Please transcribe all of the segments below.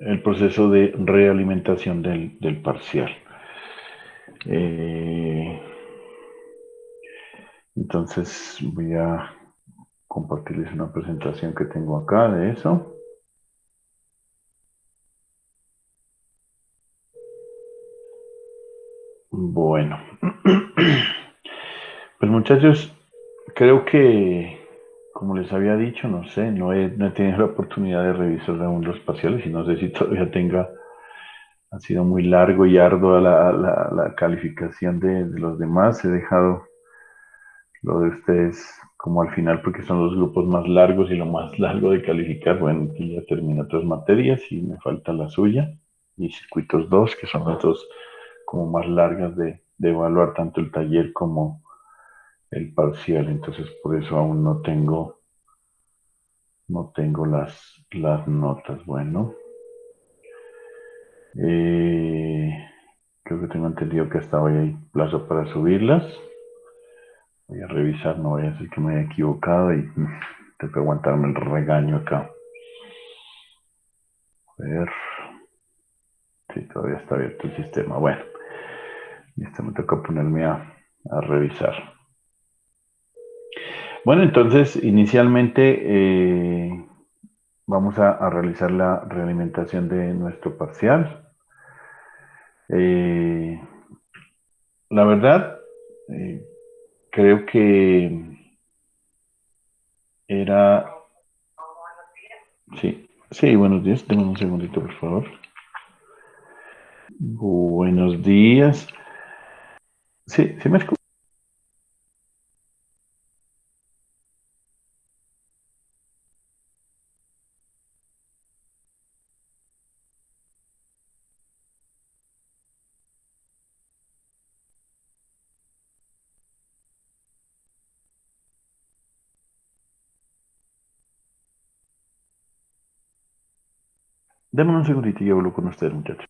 el proceso de realimentación del parcial. Eh, entonces voy a compartirles una presentación que tengo acá de eso. Bueno, pues muchachos, creo que, como les había dicho, no sé, no he tenido la oportunidad de revisar aún los parciales y no sé si todavía tenga, ha sido muy largo y ardua la calificación de los demás. He dejado lo de ustedes como al final porque son los grupos más largos y lo más largo de calificar. Bueno, aquí ya terminé otras materias y me falta la suya y circuitos 2 que son las dos como más largas de evaluar tanto el taller como el parcial. Entonces, por eso aún no tengo las notas. Bueno, eh, creo que tengo entendido que hasta hoy hay plazo para subirlas. Voy a revisar, no voy a decir que me haya equivocado y tengo que aguantarme el regaño acá. A ver, si todavía está abierto el sistema. Bueno, esto me toca ponerme a revisar. Bueno, entonces inicialmente vamos a realizar la realimentación de nuestro parcial. Eh, la verdad, eh, creo que era... Sí, sí, buenos días. Denme un segundito, por favor. Buenos días. Sí, sí me escucha. Denme un segundito y yo hablo con ustedes, muchachos.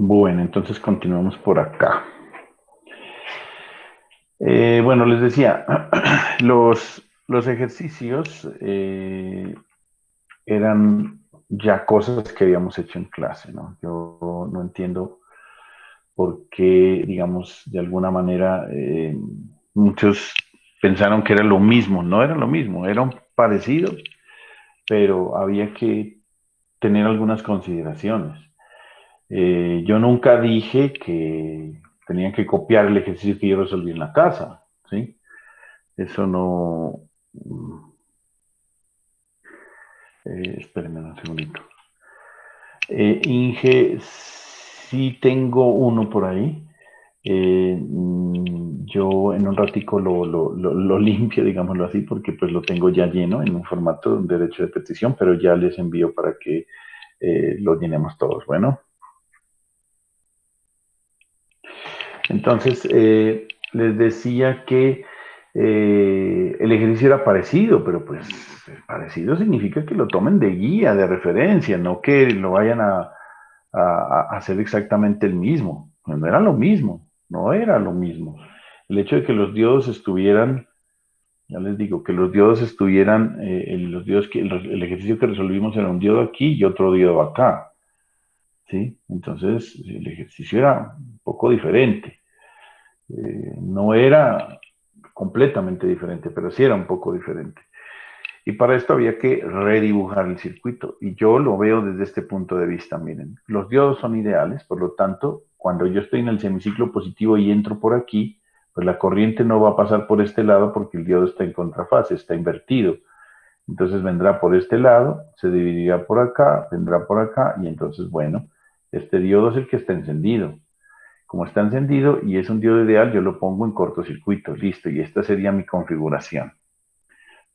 Bueno, entonces continuamos por acá. Bueno, les decía, los ejercicios eran ya cosas que habíamos hecho en clase, ¿no? Yo no entiendo por qué, digamos, de alguna manera muchos pensaron que era lo mismo. No era lo mismo, era un parecido, pero había que tener algunas consideraciones. Yo nunca dije que tenían que copiar el ejercicio que yo resolví en la casa, ¿sí? Eso no... espérenme un segundito. Inge, sí tengo uno por ahí. Yo en un ratico lo limpio, digámoslo así, porque pues lo tengo ya lleno en un formato de derecho de petición, pero ya les envío para que lo llenemos todos. Bueno, entonces les decía que el ejercicio era parecido, pero pues parecido significa que lo tomen de guía, de referencia, no que lo vayan a hacer exactamente el mismo. No era lo mismo, no era lo mismo. El hecho de que los diodos estuvieran, ya les digo, que los diodos estuvieran, los diodos el ejercicio que resolvimos era un diodo aquí y otro diodo acá, ¿sí? Entonces el ejercicio era un poco diferente. No era completamente diferente, pero sí era un poco diferente. Y para esto había que redibujar el circuito. Y yo lo veo desde este punto de vista. Miren, los diodos son ideales, por lo tanto, cuando yo estoy en el semiciclo positivo y entro por aquí, pues la corriente no va a pasar por este lado porque el diodo está en contrafase, está invertido. Entonces vendrá por este lado, se dividirá por acá, vendrá por acá y entonces, bueno, este diodo es el que está encendido. Como está encendido y es un diodo ideal, yo lo pongo en cortocircuito, listo, y esta sería mi configuración.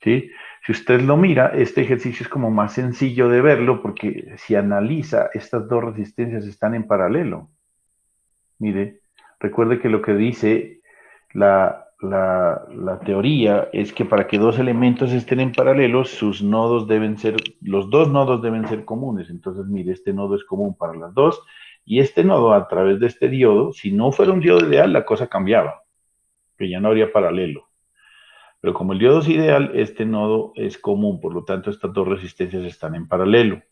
¿Sí? Si usted lo mira, este ejercicio es como más sencillo de verlo porque si analiza, estas dos resistencias están en paralelo. Mire, recuerde que lo que dice la teoría es que para que dos elementos estén en paralelo, sus nodos deben ser, los dos nodos deben ser comunes. Entonces, mire, este nodo es común para las dos y este nodo a través de este diodo, si no fuera un diodo ideal, la cosa cambiaba, que ya no habría paralelo. Pero como el diodo es ideal, este nodo es común, por lo tanto estas dos resistencias están en paralelo.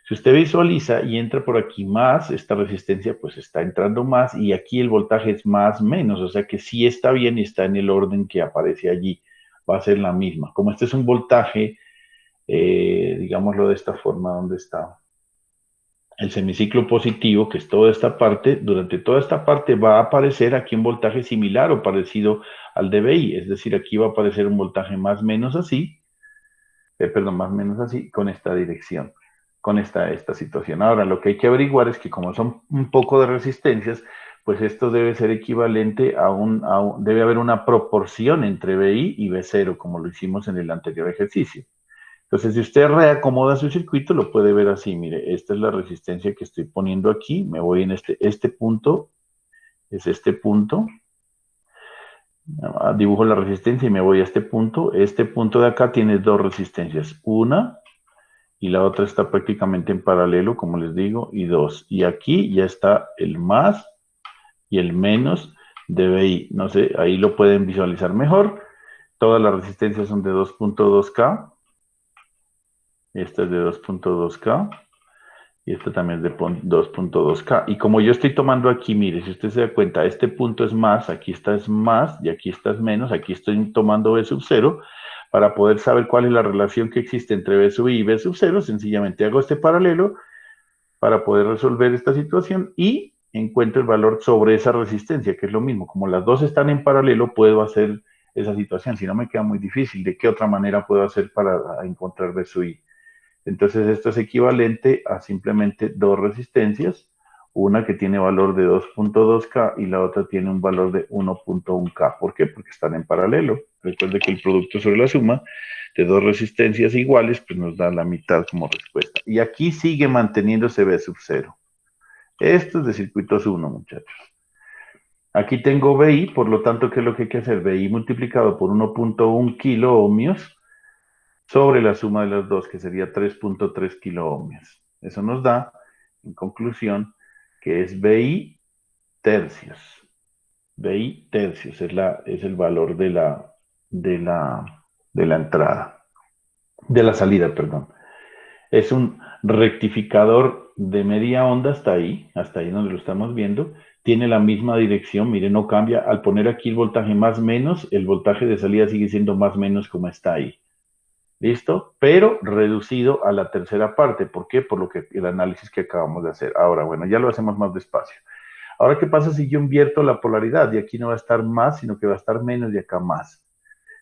Si usted visualiza y entra por aquí más, esta resistencia pues está entrando más y aquí el voltaje es más menos, o sea que sí está bien y está en el orden que aparece allí, va a ser la misma. Como este es un voltaje, digámoslo de esta forma, ¿dónde está? El semiciclo positivo, que es toda esta parte, durante toda esta parte va a aparecer aquí un voltaje similar o parecido al de BI, es decir, aquí va a aparecer un voltaje más o menos así, perdón, más o menos así, con esta dirección, con esta situación. Ahora, lo que hay que averiguar es que como son un poco de resistencias, pues esto debe ser equivalente debe haber una proporción entre BI y B0, como lo hicimos en el anterior ejercicio. Entonces, si usted reacomoda su circuito, lo puede ver así. Mire, esta es la resistencia que estoy poniendo aquí. Me voy en este punto, es este punto. Dibujo la resistencia y me voy a este punto. Este punto de acá tiene dos resistencias. Una y la otra está prácticamente en paralelo, como les digo, y dos. Y aquí ya está el más y el menos de BI. No sé, ahí lo pueden visualizar mejor. Todas las resistencias son de 2.2K. Esta es de 2.2K. Y esta también es de 2.2K. Y como yo estoy tomando aquí, mire, si usted se da cuenta, este punto es más, aquí está es más y aquí está es menos. Aquí estoy tomando B sub 0 para poder saber cuál es la relación que existe entre B sub I y B sub 0. Sencillamente hago este paralelo para poder resolver esta situación y encuentro el valor sobre esa resistencia, que es lo mismo. Como las dos están en paralelo, puedo hacer esa situación. Si no, me queda muy difícil. ¿De qué otra manera puedo hacer para encontrar B sub I? Entonces esto es equivalente a simplemente dos resistencias, una que tiene valor de 2.2K y la otra tiene un valor de 1.1K. ¿Por qué? Porque están en paralelo. Recuerde que el producto sobre la suma de dos resistencias iguales pues nos da la mitad como respuesta. Y aquí sigue manteniéndose B sub 0. Esto es de circuitos 1, muchachos. Aquí tengo BI, por lo tanto, ¿qué es lo que hay que hacer? BI multiplicado por 1.1 kilo ohmios sobre la suma de las dos, que sería 3.3 kilo ohmios. Eso nos da, en conclusión, que es BI tercios. BI tercios es el valor de la, de la entrada, de la salida, perdón. Es un rectificador de media onda hasta ahí donde lo estamos viendo. Tiene la misma dirección, mire, no cambia. Al poner aquí el voltaje más menos, el voltaje de salida sigue siendo más menos como está ahí. ¿Listo? Pero reducido a la tercera parte. ¿Por qué? Por lo que el análisis que acabamos de hacer. Ahora, bueno, ya lo hacemos más despacio. Ahora, ¿qué pasa si yo invierto la polaridad? Y aquí no va a estar más, sino que va a estar menos y acá más.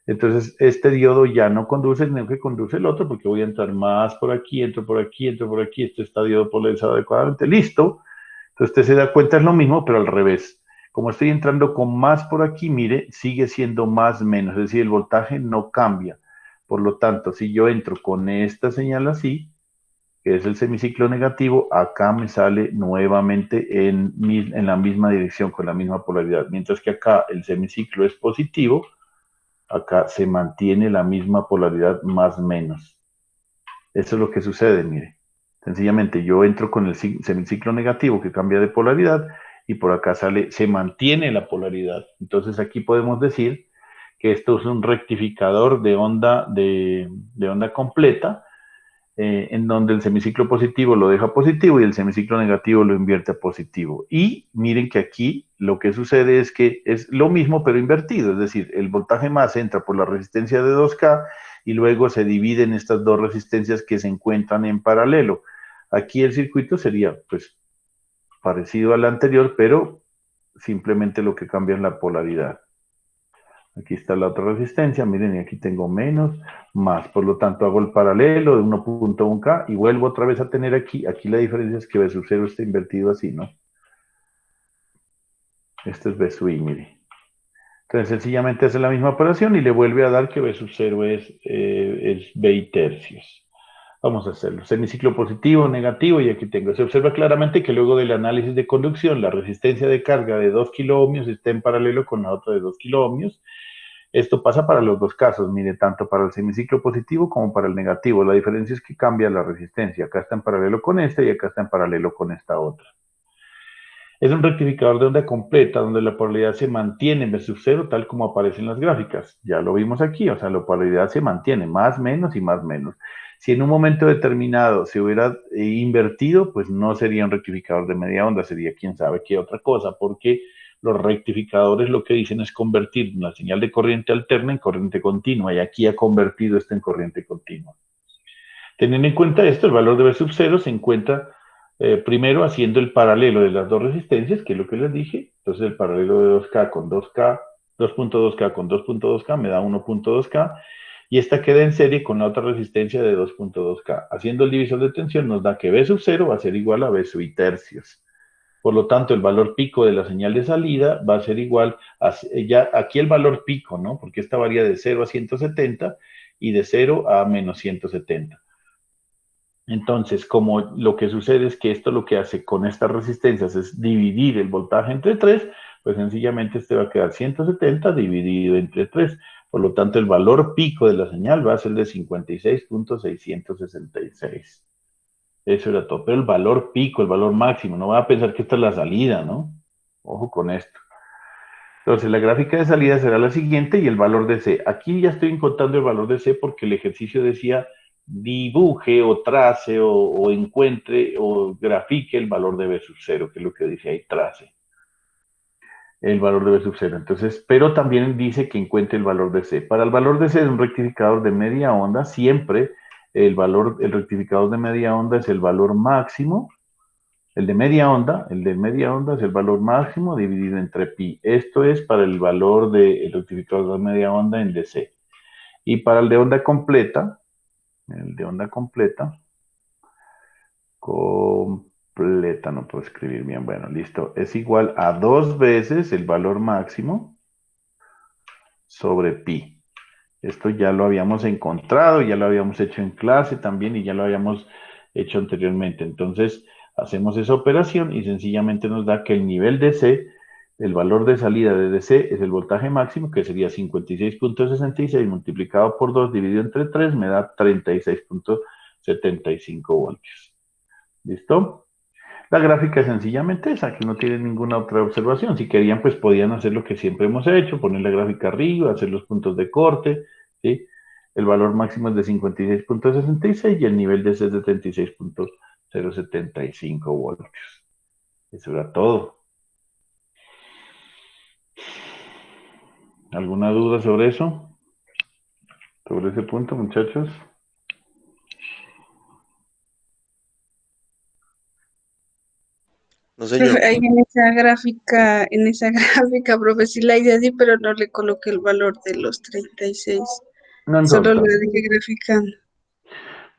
Entonces, este diodo ya no conduce, sino que conduce el otro, porque voy a entrar más por aquí, entro por aquí, entro por aquí, este está diodo polarizado adecuadamente, listo. Entonces, usted se da cuenta, es lo mismo, pero al revés. Como estoy entrando con más por aquí, mire, sigue siendo más menos, es decir, el voltaje no cambia. Por lo tanto, si yo entro con esta señal así, que es el semiciclo negativo, acá me sale nuevamente en la misma dirección, con la misma polaridad. Mientras que acá el semiciclo es positivo, acá se mantiene la misma polaridad más menos. Eso es lo que sucede, mire. Sencillamente yo entro con el semiciclo negativo que cambia de polaridad y por acá sale, se mantiene la polaridad. Entonces aquí podemos decir que esto es un rectificador de onda completa, en donde el semiciclo positivo lo deja positivo y el semiciclo negativo lo invierte a positivo. Y miren que aquí lo que sucede es que es lo mismo pero invertido, es decir, el voltaje más entra por la resistencia de 2K y luego se divide en estas dos resistencias que se encuentran en paralelo. Aquí el circuito sería pues parecido al anterior, pero simplemente lo que cambia es la polaridad. Aquí está la otra resistencia, miren, y aquí tengo menos, más. Por lo tanto, hago el paralelo de 1.1K y vuelvo otra vez a tener aquí. Aquí la diferencia es que B sub 0 está invertido así, ¿no? Este es B sub I, mire. Entonces, sencillamente hace la misma operación y le vuelve a dar que B sub 0 es BI tercios. Vamos a hacerlo. Semiciclo positivo, negativo, y aquí tengo. Se observa claramente que luego del análisis de conducción, la resistencia de carga de 2 kiloohmios está en paralelo con la otra de 2 kiloohmios. Esto pasa para los dos casos, mire, tanto para el semiciclo positivo como para el negativo. La diferencia es que cambia la resistencia. Acá está en paralelo con esta y acá está en paralelo con esta otra. Es un rectificador de onda completa donde la polaridad se mantiene en B sub 0 tal como aparece en las gráficas. Ya lo vimos aquí, o sea, la polaridad se mantiene más, menos y más, menos. Si en un momento determinado se hubiera invertido, pues no sería un rectificador de media onda, sería quién sabe qué otra cosa, porque los rectificadores lo que dicen es convertir una señal de corriente alterna en corriente continua, y aquí ha convertido esto en corriente continua. Teniendo en cuenta esto, el valor de B sub 0 se encuentra primero haciendo el paralelo de las dos resistencias, que es lo que les dije. Entonces el paralelo de 2K con 2K, 2.2K con 2.2K me da 1.2K, y esta queda en serie con la otra resistencia de 2.2K. Haciendo el divisor de tensión nos da que B sub 0 va a ser igual a B sub I tercios. Por lo tanto, el valor pico de la señal de salida va a ser igual a, ya aquí el valor pico, ¿no? Porque esta varía de 0 a 170 y de 0 a menos 170. Entonces, como lo que sucede es que esto lo que hace con estas resistencias es dividir el voltaje entre 3, pues sencillamente este va a quedar 170 dividido entre 3. Por lo tanto, el valor pico de la señal va a ser de 56.666. Eso era todo. Pero el valor pico, el valor máximo, no va a pensar que esta es la salida, ¿no? Ojo con esto. Entonces, la gráfica de salida será la siguiente y el valor de C. Aquí ya estoy encontrando el valor de C porque el ejercicio decía dibuje o trace o encuentre o grafique el valor de B sub 0, que es lo que dice ahí, trace el valor de B sub 0. Entonces, pero también dice que encuentre el valor de C. Para el valor de C es un rectificador de media onda, siempre el rectificador de media onda es el valor máximo. El de media onda es el valor máximo dividido entre pi. Esto es para el valor del rectificador de media onda en DC. Y para el de onda completa, no puedo escribir bien, bueno, listo, es igual a 2 veces el valor máximo sobre pi. Esto ya lo habíamos encontrado, ya lo habíamos hecho en clase también y ya lo habíamos hecho anteriormente. Entonces, hacemos esa operación y sencillamente nos da que el nivel DC, el valor de salida de DC es el voltaje máximo, que sería 56.66 multiplicado por 2 dividido entre 3, me da 36.75 voltios. ¿Listo? La gráfica es sencillamente esa, que no tiene ninguna otra observación. Si querían, pues podían hacer lo que siempre hemos hecho, poner la gráfica arriba, hacer los puntos de corte, ¿sí? El valor máximo es de 56,66 y el nivel de ese es de 36,075 voltios. Eso era todo. ¿Alguna duda sobre eso? ¿Sobre ese punto, muchachos? No, Profe, señor. ahí en esa gráfica, profe, sí la hice así, pero no le coloqué el valor de los 36. No Solo lo importa. dejé graficando.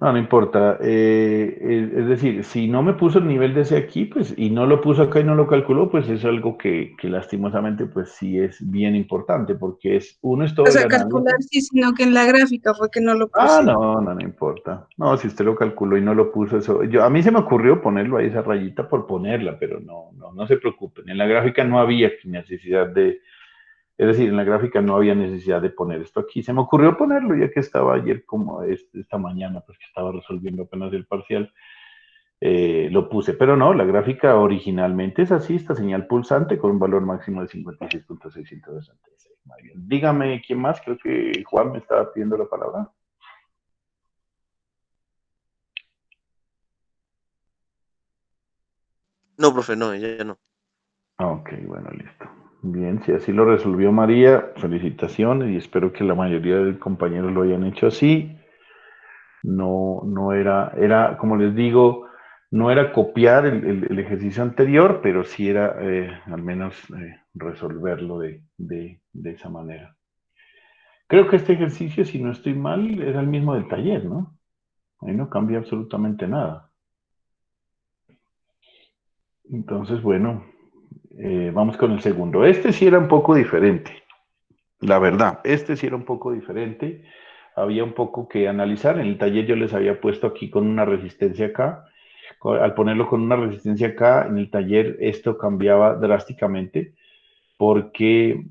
No, no importa. Es decir, si no me puso el nivel de ese aquí, pues, y no lo puso acá y no lo calculó, pues es algo que lastimosamente, pues sí es bien importante, porque uno es O todo el sea, calcular análisis. sí, sino que en la gráfica fue que no lo Ah, puse. no, no, no importa. No, si usted lo calculó y no lo puso, eso. A mí se me ocurrió ponerlo ahí esa rayita por ponerla, pero no, no, no se preocupen. En la gráfica no había necesidad de, es decir, en la gráfica no había necesidad de poner esto aquí. Se me ocurrió ponerlo ya que estaba ayer como esta mañana, pues que estaba resolviendo apenas el parcial, lo puse. Pero no, la gráfica originalmente es así, esta señal pulsante con un valor máximo de 56,666. Muy bien. Dígame, ¿quién más? Creo que Juan me estaba pidiendo la palabra. No, profe, no, ella no. Ok, bueno, listo. Bien, si así lo resolvió María, felicitaciones y espero que la mayoría de compañeros lo hayan hecho así. No, no era, como les digo, no era copiar el ejercicio anterior, pero sí era al menos resolverlo de esa manera. Creo que este ejercicio, si no estoy mal, era el mismo del taller, ¿no? Ahí no cambia absolutamente nada. Entonces, bueno, vamos con el segundo. Este sí era un poco diferente. La verdad, este sí era un poco diferente. Había un poco que analizar. En el taller yo les había puesto aquí con una resistencia acá. Al ponerlo con una resistencia acá, en el taller esto cambiaba drásticamente porque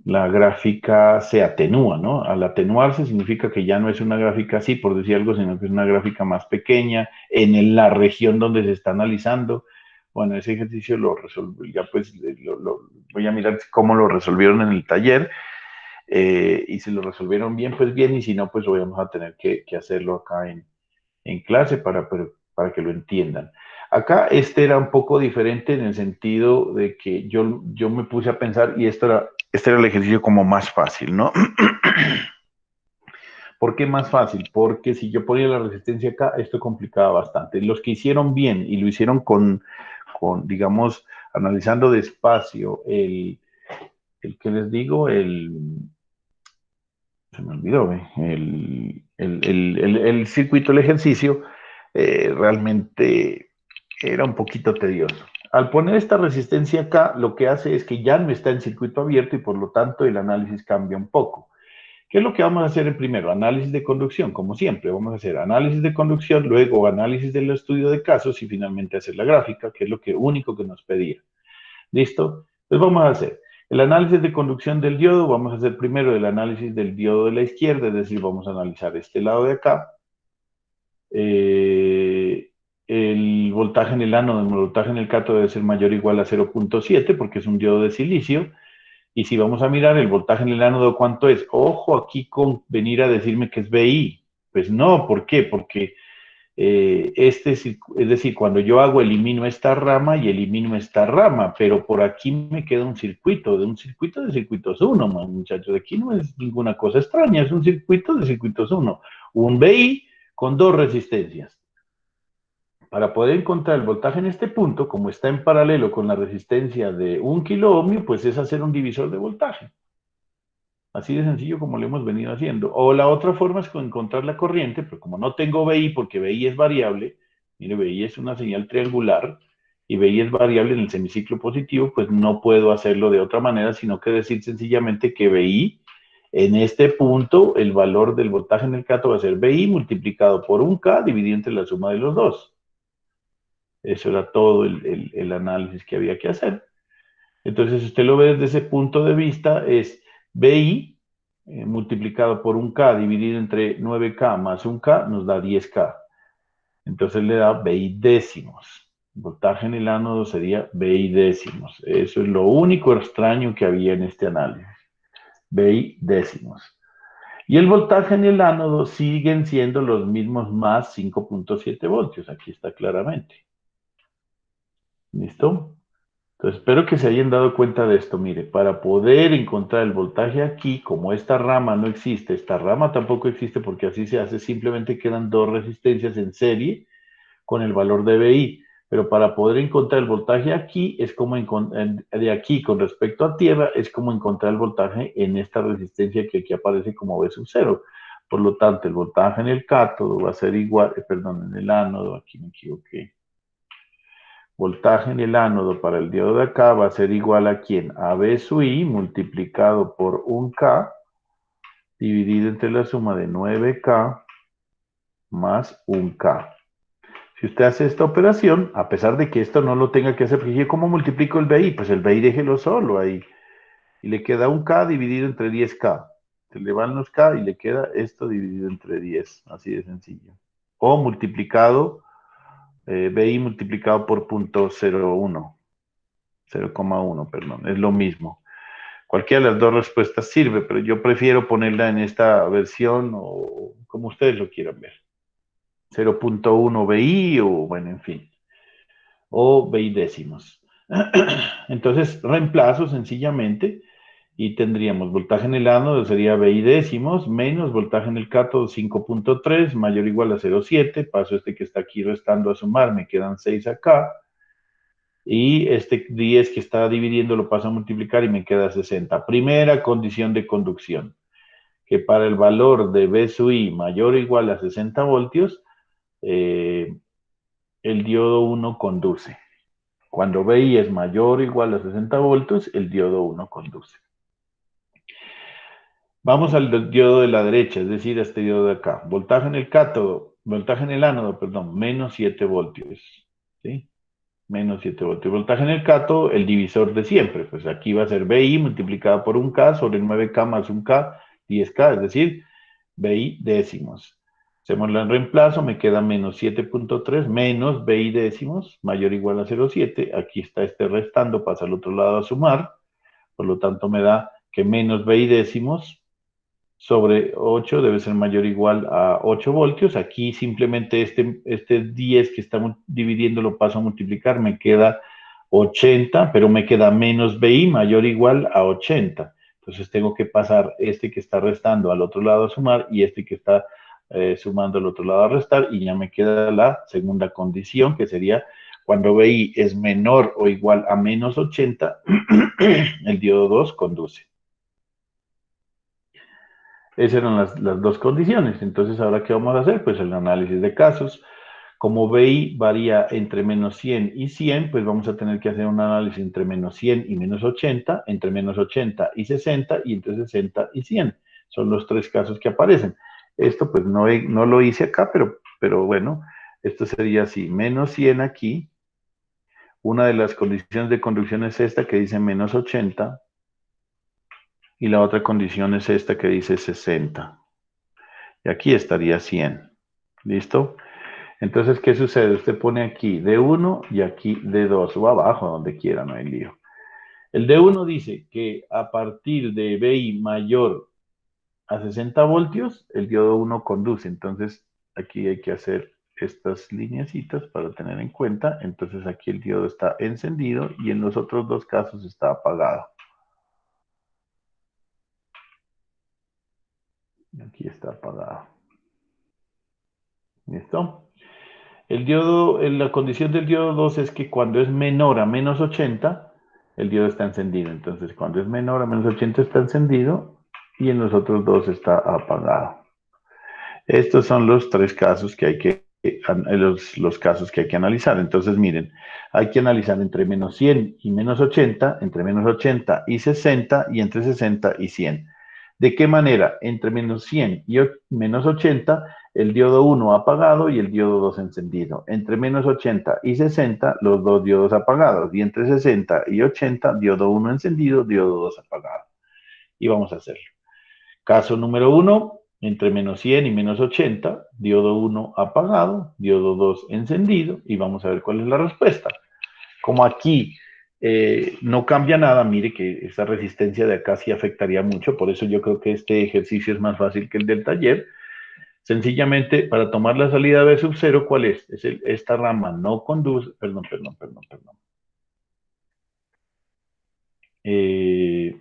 la gráfica se atenúa, ¿no? Al atenuarse significa que ya no es una gráfica así, por decir algo, sino que es una gráfica más pequeña en la región donde se está analizando. Bueno, ese ejercicio lo resolví, ya pues voy a mirar cómo lo resolvieron en el taller y si lo resolvieron bien, pues bien, y si no, pues lo vamos a tener que hacerlo acá en clase para que lo entiendan. Acá este era un poco diferente en el sentido de que yo me puse a pensar y este era el ejercicio como más fácil, ¿no? ¿Por qué más fácil? Porque si yo ponía la resistencia acá, esto complicaba bastante. Los que hicieron bien y lo hicieron digamos, analizando despacio el que les digo, se me olvidó, el circuito, el ejercicio, realmente era un poquito tedioso. Al poner esta resistencia acá, lo que hace es que ya no está en circuito abierto y por lo tanto el análisis cambia un poco. ¿Qué es lo que vamos a hacer en primero? Análisis de conducción, como siempre. Vamos a hacer análisis de conducción, luego análisis del estudio de casos y finalmente hacer la gráfica, que es lo único que nos pedía. ¿Listo? Entonces vamos a hacer el análisis de conducción del diodo. Vamos a hacer primero el análisis del diodo de la izquierda, es decir, vamos a analizar este lado de acá. El voltaje en el ánodo, el voltaje en el cátodo debe ser mayor o igual a 0,7 porque es un diodo de silicio. Y si vamos a mirar el voltaje en el ánodo, ¿cuánto es? Ojo aquí con venir a decirme que es BI. Pues no, ¿por qué? Porque es decir, cuando yo hago elimino esta rama y elimino esta rama, pero por aquí me queda un circuito, de circuitos 1, muchachos. Aquí no es ninguna cosa extraña, es un circuito de circuitos 1. Un BI con dos resistencias. Para poder encontrar el voltaje en este punto, como está en paralelo con la resistencia de 1 kilo ohmio, pues es hacer un divisor de voltaje. Así de sencillo como lo hemos venido haciendo. O la otra forma es encontrar la corriente, pero como no tengo BI, porque BI es variable, mire, BI es una señal triangular y BI es variable en el semiciclo positivo, pues no puedo hacerlo de otra manera, sino que decir sencillamente que BI, en este punto, el valor del voltaje en el cátodo va a ser BI multiplicado por 1K dividido entre la suma de los dos. Eso era todo el análisis que había que hacer. Entonces, si usted lo ve desde ese punto de vista, es BI multiplicado por 1K dividido entre 9K más 1K nos da 10K. Entonces le da BI décimos. Voltaje en el ánodo sería VI décimos. Eso es lo único extraño que había en este análisis. VI décimos. Y el voltaje en el ánodo siguen siendo los mismos más 5.7 voltios. Aquí está claramente. ¿Listo? Entonces, espero que se hayan dado cuenta de esto. Mire, para poder encontrar el voltaje aquí, como esta rama no existe, esta rama tampoco existe porque así se hace, simplemente quedan dos resistencias en serie con el valor de VI. Pero para poder encontrar el voltaje aquí, es como de aquí con respecto a tierra, es como encontrar el voltaje en esta resistencia que aquí aparece como V sub 0. Por lo tanto, el voltaje en el cátodo va a ser igual, perdón, en el ánodo, aquí me equivoqué. Voltaje en el ánodo para el diodo de acá va a ser igual a ¿quién? A V sub I multiplicado por 1K dividido entre la suma de 9K más 1K. Si usted hace esta operación, a pesar de que esto no lo tenga que hacer, porque ¿cómo multiplico el BI? Pues el BI déjelo solo ahí. Y le queda 1K dividido entre 10K. Se le van los K y le queda esto dividido entre 10. Así de sencillo. O multiplicado, BI multiplicado por 0.01. 0,1, perdón. Es lo mismo. Cualquiera de las dos respuestas sirve, pero yo prefiero ponerla en esta versión o como ustedes lo quieran ver. 0.1 BI o bueno, en fin. O BI décimos. Entonces reemplazo sencillamente y tendríamos voltaje en el ánodo sería BI décimos menos voltaje en el cátodo 5.3 mayor o igual a 0.7, paso este que está aquí restando a sumar, me quedan 6 acá, y este 10 que está dividiendo lo paso a multiplicar y me queda 60. Primera condición de conducción, que para el valor de B sub I mayor o igual a 60 voltios, el diodo 1 conduce. Cuando BI es mayor o igual a 60 voltios, el diodo 1 conduce. Vamos al diodo de la derecha, es decir, a este diodo de acá. Voltaje en el cátodo, voltaje en el ánodo, perdón, menos 7 voltios. ¿Sí? Menos 7 voltios. Voltaje en el cátodo, el divisor de siempre. Pues aquí va a ser BI multiplicado por 1K sobre 9K más 1K, 10K, es decir, BI décimos. Hacemos el reemplazo, me queda menos 7.3 menos BI décimos, mayor o igual a 0.7. Aquí está este restando, pasa al otro lado a sumar. Por lo tanto, me da que menos BI décimos sobre 8 debe ser mayor o igual a 8 voltios. Aquí simplemente este 10 que estamos dividiendo lo paso a multiplicar, me queda 80, pero me queda menos BI mayor o igual a 80. Entonces tengo que pasar este que está restando al otro lado a sumar y este que está sumando al otro lado a restar y ya me queda la segunda condición que sería cuando BI es menor o igual a menos 80, el diodo 2 conduce. Esas eran las dos condiciones. Entonces, ¿ahora qué vamos a hacer? Pues el análisis de casos. Como BI varía entre menos 100 y 100, pues vamos a tener que hacer un análisis entre menos 100 y menos 80, entre menos 80 y 60 y entre 60 y 100. Son los tres casos que aparecen. Esto pues no lo hice acá, pero bueno, esto sería así, menos 100 aquí. Una de las condiciones de conducción es esta que dice menos 80 y la otra condición es esta que dice 60. Y aquí estaría 100. ¿Listo? Entonces, ¿qué sucede? Usted pone aquí D1 y aquí D2 o abajo, donde quiera, no hay lío. El D1 dice que a partir de BI mayor a 60 voltios, el diodo 1 conduce. Entonces, aquí hay que hacer estas lineecitas para tener en cuenta. Entonces, aquí el diodo está encendido y en los otros dos casos está apagado. Aquí está apagado. ¿Listo? El diodo, la condición del diodo 2 es que cuando es menor a menos 80, el diodo está encendido. Entonces, cuando es menor a menos 80 está encendido y en los otros dos está apagado. Estos son los tres casos que hay que, los casos que hay que analizar. Entonces, miren, hay que analizar entre menos 100 y menos 80, entre menos 80 y 60 y entre 60 y 100. ¿De qué manera? Entre menos 100 y menos 80, el diodo 1 apagado y el diodo 2 encendido. Entre menos 80 y 60, los dos diodos apagados. Y entre 60 y 80, diodo 1 encendido, diodo 2 apagado. Y vamos a hacerlo. Caso número 1, entre menos 100 y menos 80, diodo 1 apagado, diodo 2 encendido, y vamos a ver cuál es la respuesta. Como aquí no cambia nada, mire que esa resistencia de acá sí afectaría mucho, por eso yo creo que este ejercicio es más fácil que el del taller. Sencillamente, para tomar la salida B sub 0, ¿cuál es? Esta rama no conduce, perdón. Eh,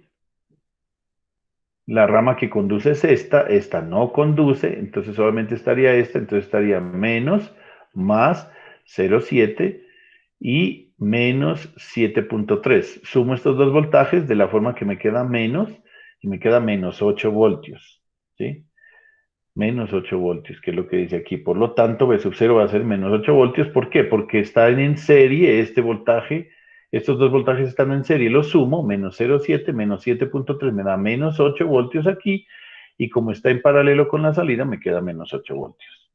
la rama que conduce es esta no conduce, entonces solamente estaría esta, entonces estaría menos, más 0,7 y menos 7,3. Sumo estos dos voltajes de la forma que me queda menos, y me queda menos 8 voltios, ¿sí? Menos 8 voltios, que es lo que dice aquí. Por lo tanto, B sub 0 va a ser menos 8 voltios. ¿Por qué? Porque están en serie este voltaje. Estos dos voltajes están en serie. Los sumo, menos 0,7, menos 7,3 me da menos 8 voltios aquí. Y como está en paralelo con la salida, me queda menos 8 voltios.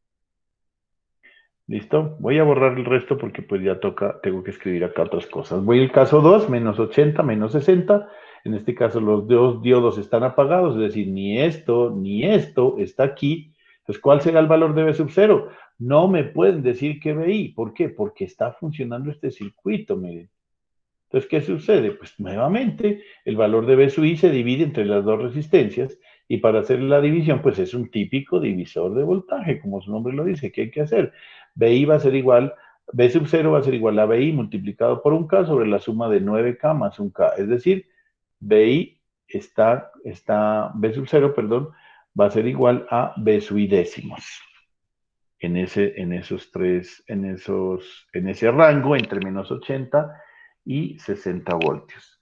¿Listo? Voy a borrar el resto porque pues ya toca, tengo que escribir acá otras cosas. Voy al caso 2, menos 80, menos 60. En este caso los dos diodos están apagados, es decir, ni esto está aquí. Entonces, ¿cuál será el valor de B sub 0? No me pueden decir que BI. ¿Por qué? Porque está funcionando este circuito, miren. Entonces, ¿qué sucede? Pues nuevamente el valor de B sub I se divide entre las dos resistencias y para hacer la división, pues es un típico divisor de voltaje, como su nombre lo dice. ¿Qué hay que hacer? BI va a ser igual, B sub 0 va a ser igual a BI multiplicado por un K sobre la suma de 9K más un K. Es decir, BI B sub 0, perdón, va a ser igual a B sub I décimos. En ese rango entre menos 80 y 60 voltios.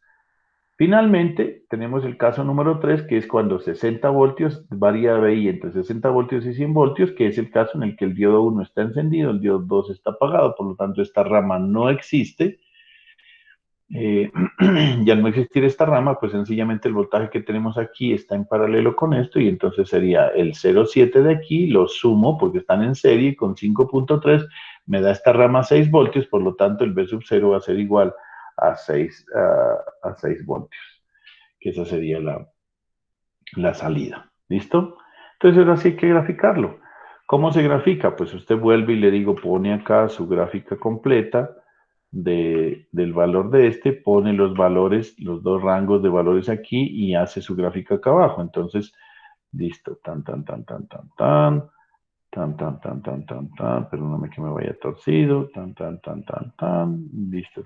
Finalmente, tenemos el caso número 3, que es cuando 60 voltios varía BI entre 60 voltios y 100 voltios, que es el caso en el que el diodo 1 está encendido, el diodo 2 está apagado, por lo tanto esta rama no existe. Y al no existir esta rama, pues sencillamente el voltaje que tenemos aquí está en paralelo con esto y entonces sería el 0,7 de aquí, lo sumo porque están en serie con 5,3, me da esta rama 6 voltios, por lo tanto el B sub 0 va a ser igual a 6 voltios, que esa sería la salida. ¿Listo? Entonces ahora sí hay que graficarlo. ¿Cómo se grafica? Pues usted vuelve y le digo, pone acá su gráfica completa del valor de este, pone los valores, los dos rangos de valores aquí y hace su gráfica acá abajo. Entonces, listo, perdóname que me vaya torcido, listo,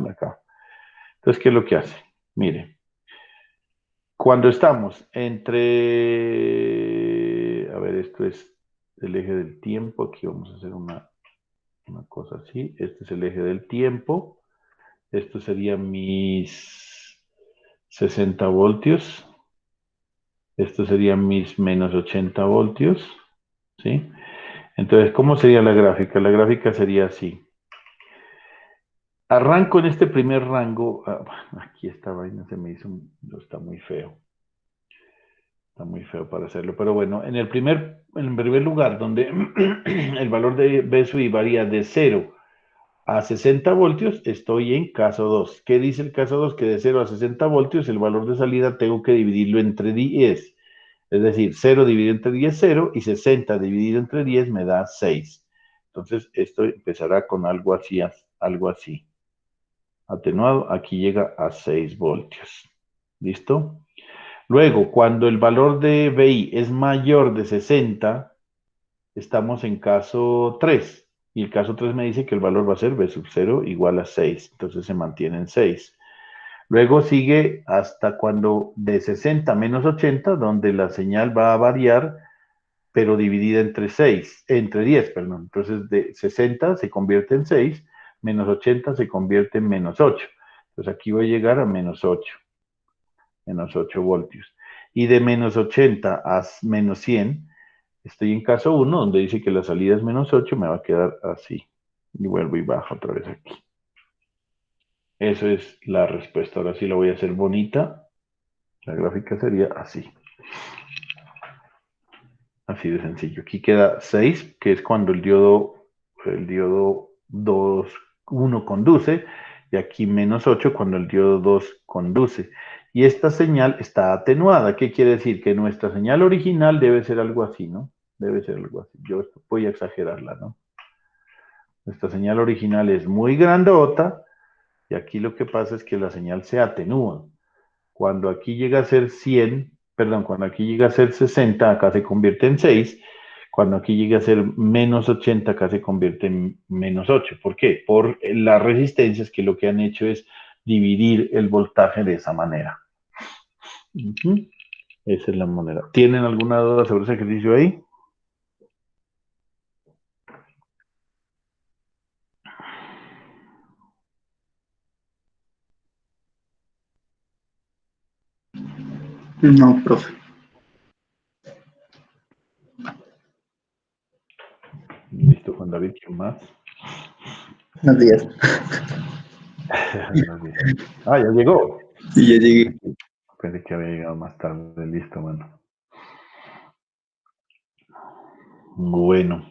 acá. Entonces, ¿qué es lo que hace? Mire, cuando estamos entre, a ver, esto es el eje del tiempo, aquí vamos a hacer una cosa así, este es el eje del tiempo, esto serían mis 60 voltios, esto serían mis menos 80 voltios, ¿sí? Entonces, ¿cómo sería la gráfica? La gráfica sería así. Arranco en este primer rango, aquí esta vaina se me hizo, está muy feo. Está muy feo para hacerlo, pero bueno, en el primer lugar, donde el valor de B sub I varía de 0 a 60 voltios, estoy en caso 2. ¿Qué dice el caso 2? Que de 0 a 60 voltios, el valor de salida tengo que dividirlo entre 10. Es decir, 0 dividido entre 10 es 0 y 60 dividido entre 10 me da 6. Entonces, esto empezará con algo así, atenuado. Aquí llega a 6 voltios. ¿Listo? Luego, cuando el valor de BI es mayor de 60, estamos en caso 3. Y el caso 3 me dice que el valor va a ser B sub 0 igual a 6. Entonces se mantiene en 6. Luego sigue hasta cuando de 60 menos 80, donde la señal va a variar, pero dividida entre 10, perdón. Entonces de 60 se convierte en 6, menos 80 se convierte en menos 8. Entonces aquí voy a llegar a menos 8 voltios. Y de menos 80 a menos 100, estoy en caso 1, donde dice que la salida es menos 8, me va a quedar así. Y vuelvo y bajo otra vez aquí. Eso es la respuesta. Ahora sí la voy a hacer bonita. La gráfica sería así. Así de sencillo. Aquí queda 6, que es cuando el diodo 2, 1 conduce. Y aquí menos 8 cuando el diodo 2 conduce. y esta señal está atenuada. ¿Qué quiere decir? Que nuestra señal original debe ser algo así, ¿no? Debe ser algo así. Yo voy a exagerarla, ¿no? Nuestra señal original es muy grandota y aquí lo que pasa es que la señal se atenúa. Cuando aquí llega a ser 100, perdón, cuando aquí llega a ser 60, acá se convierte en 6. Cuando aquí llega a ser menos 80, acá se convierte en menos 8. ¿Por qué? Por las resistencias que lo que han hecho es dividir el voltaje de esa manera. Esa es la manera. ¿Tienen alguna duda sobre ese ejercicio ahí? No, profe. Listo, Juan David, ¿qué más? Buenos días. Ah, ya llegó. Sí, ya llegué. Pensé que había llegado más tarde. Listo, bueno. Bueno.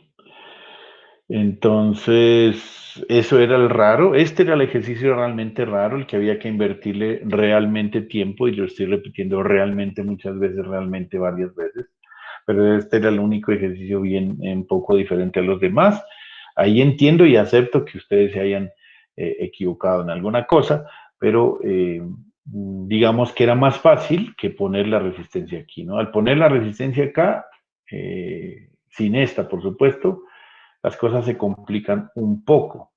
Entonces, eso era el raro. Este era el ejercicio realmente raro, el que había que invertirle realmente tiempo, y lo estoy repitiendo realmente muchas veces, realmente varias veces. Pero este era el único ejercicio bien, un poco diferente a los demás. Ahí entiendo y acepto que ustedes se hayan equivocado en alguna cosa, pero digamos que era más fácil que poner la resistencia aquí, ¿no? Al poner la resistencia acá, sin esta, por supuesto, las cosas se complican un poco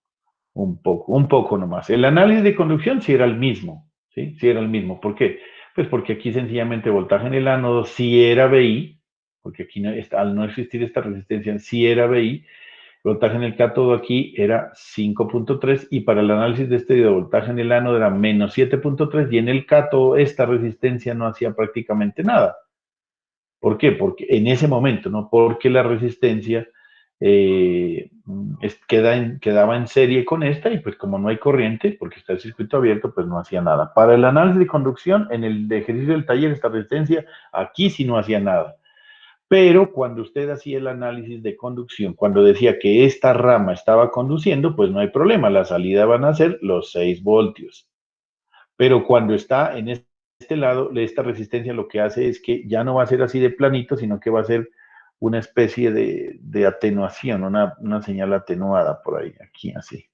nomás. El análisis de conducción sí era el mismo, ¿sí? Sí era el mismo. ¿Por qué? Pues porque aquí sencillamente voltaje en el ánodo sí era VI, porque aquí no, al no existir esta resistencia sí era VI, voltaje en el cátodo aquí era 5.3 y para el análisis de este voltaje en el ánodo era menos 7.3 y en el cátodo esta resistencia no hacía prácticamente nada. ¿Por qué? Porque en ese momento, ¿no? Porque la resistencia quedaba en serie con esta y pues como no hay corriente, porque está el circuito abierto, pues no hacía nada. Para el análisis de conducción, en el ejercicio del taller, esta resistencia, aquí sí no hacía nada. Pero cuando usted hacía el análisis de conducción, cuando decía que esta rama estaba conduciendo, pues no hay problema, la salida van a ser los 6 voltios. Pero cuando está en este lado, esta resistencia lo que hace es que ya no va a ser así de planito, sino que va a ser una especie de atenuación, una señal atenuada por ahí, aquí así.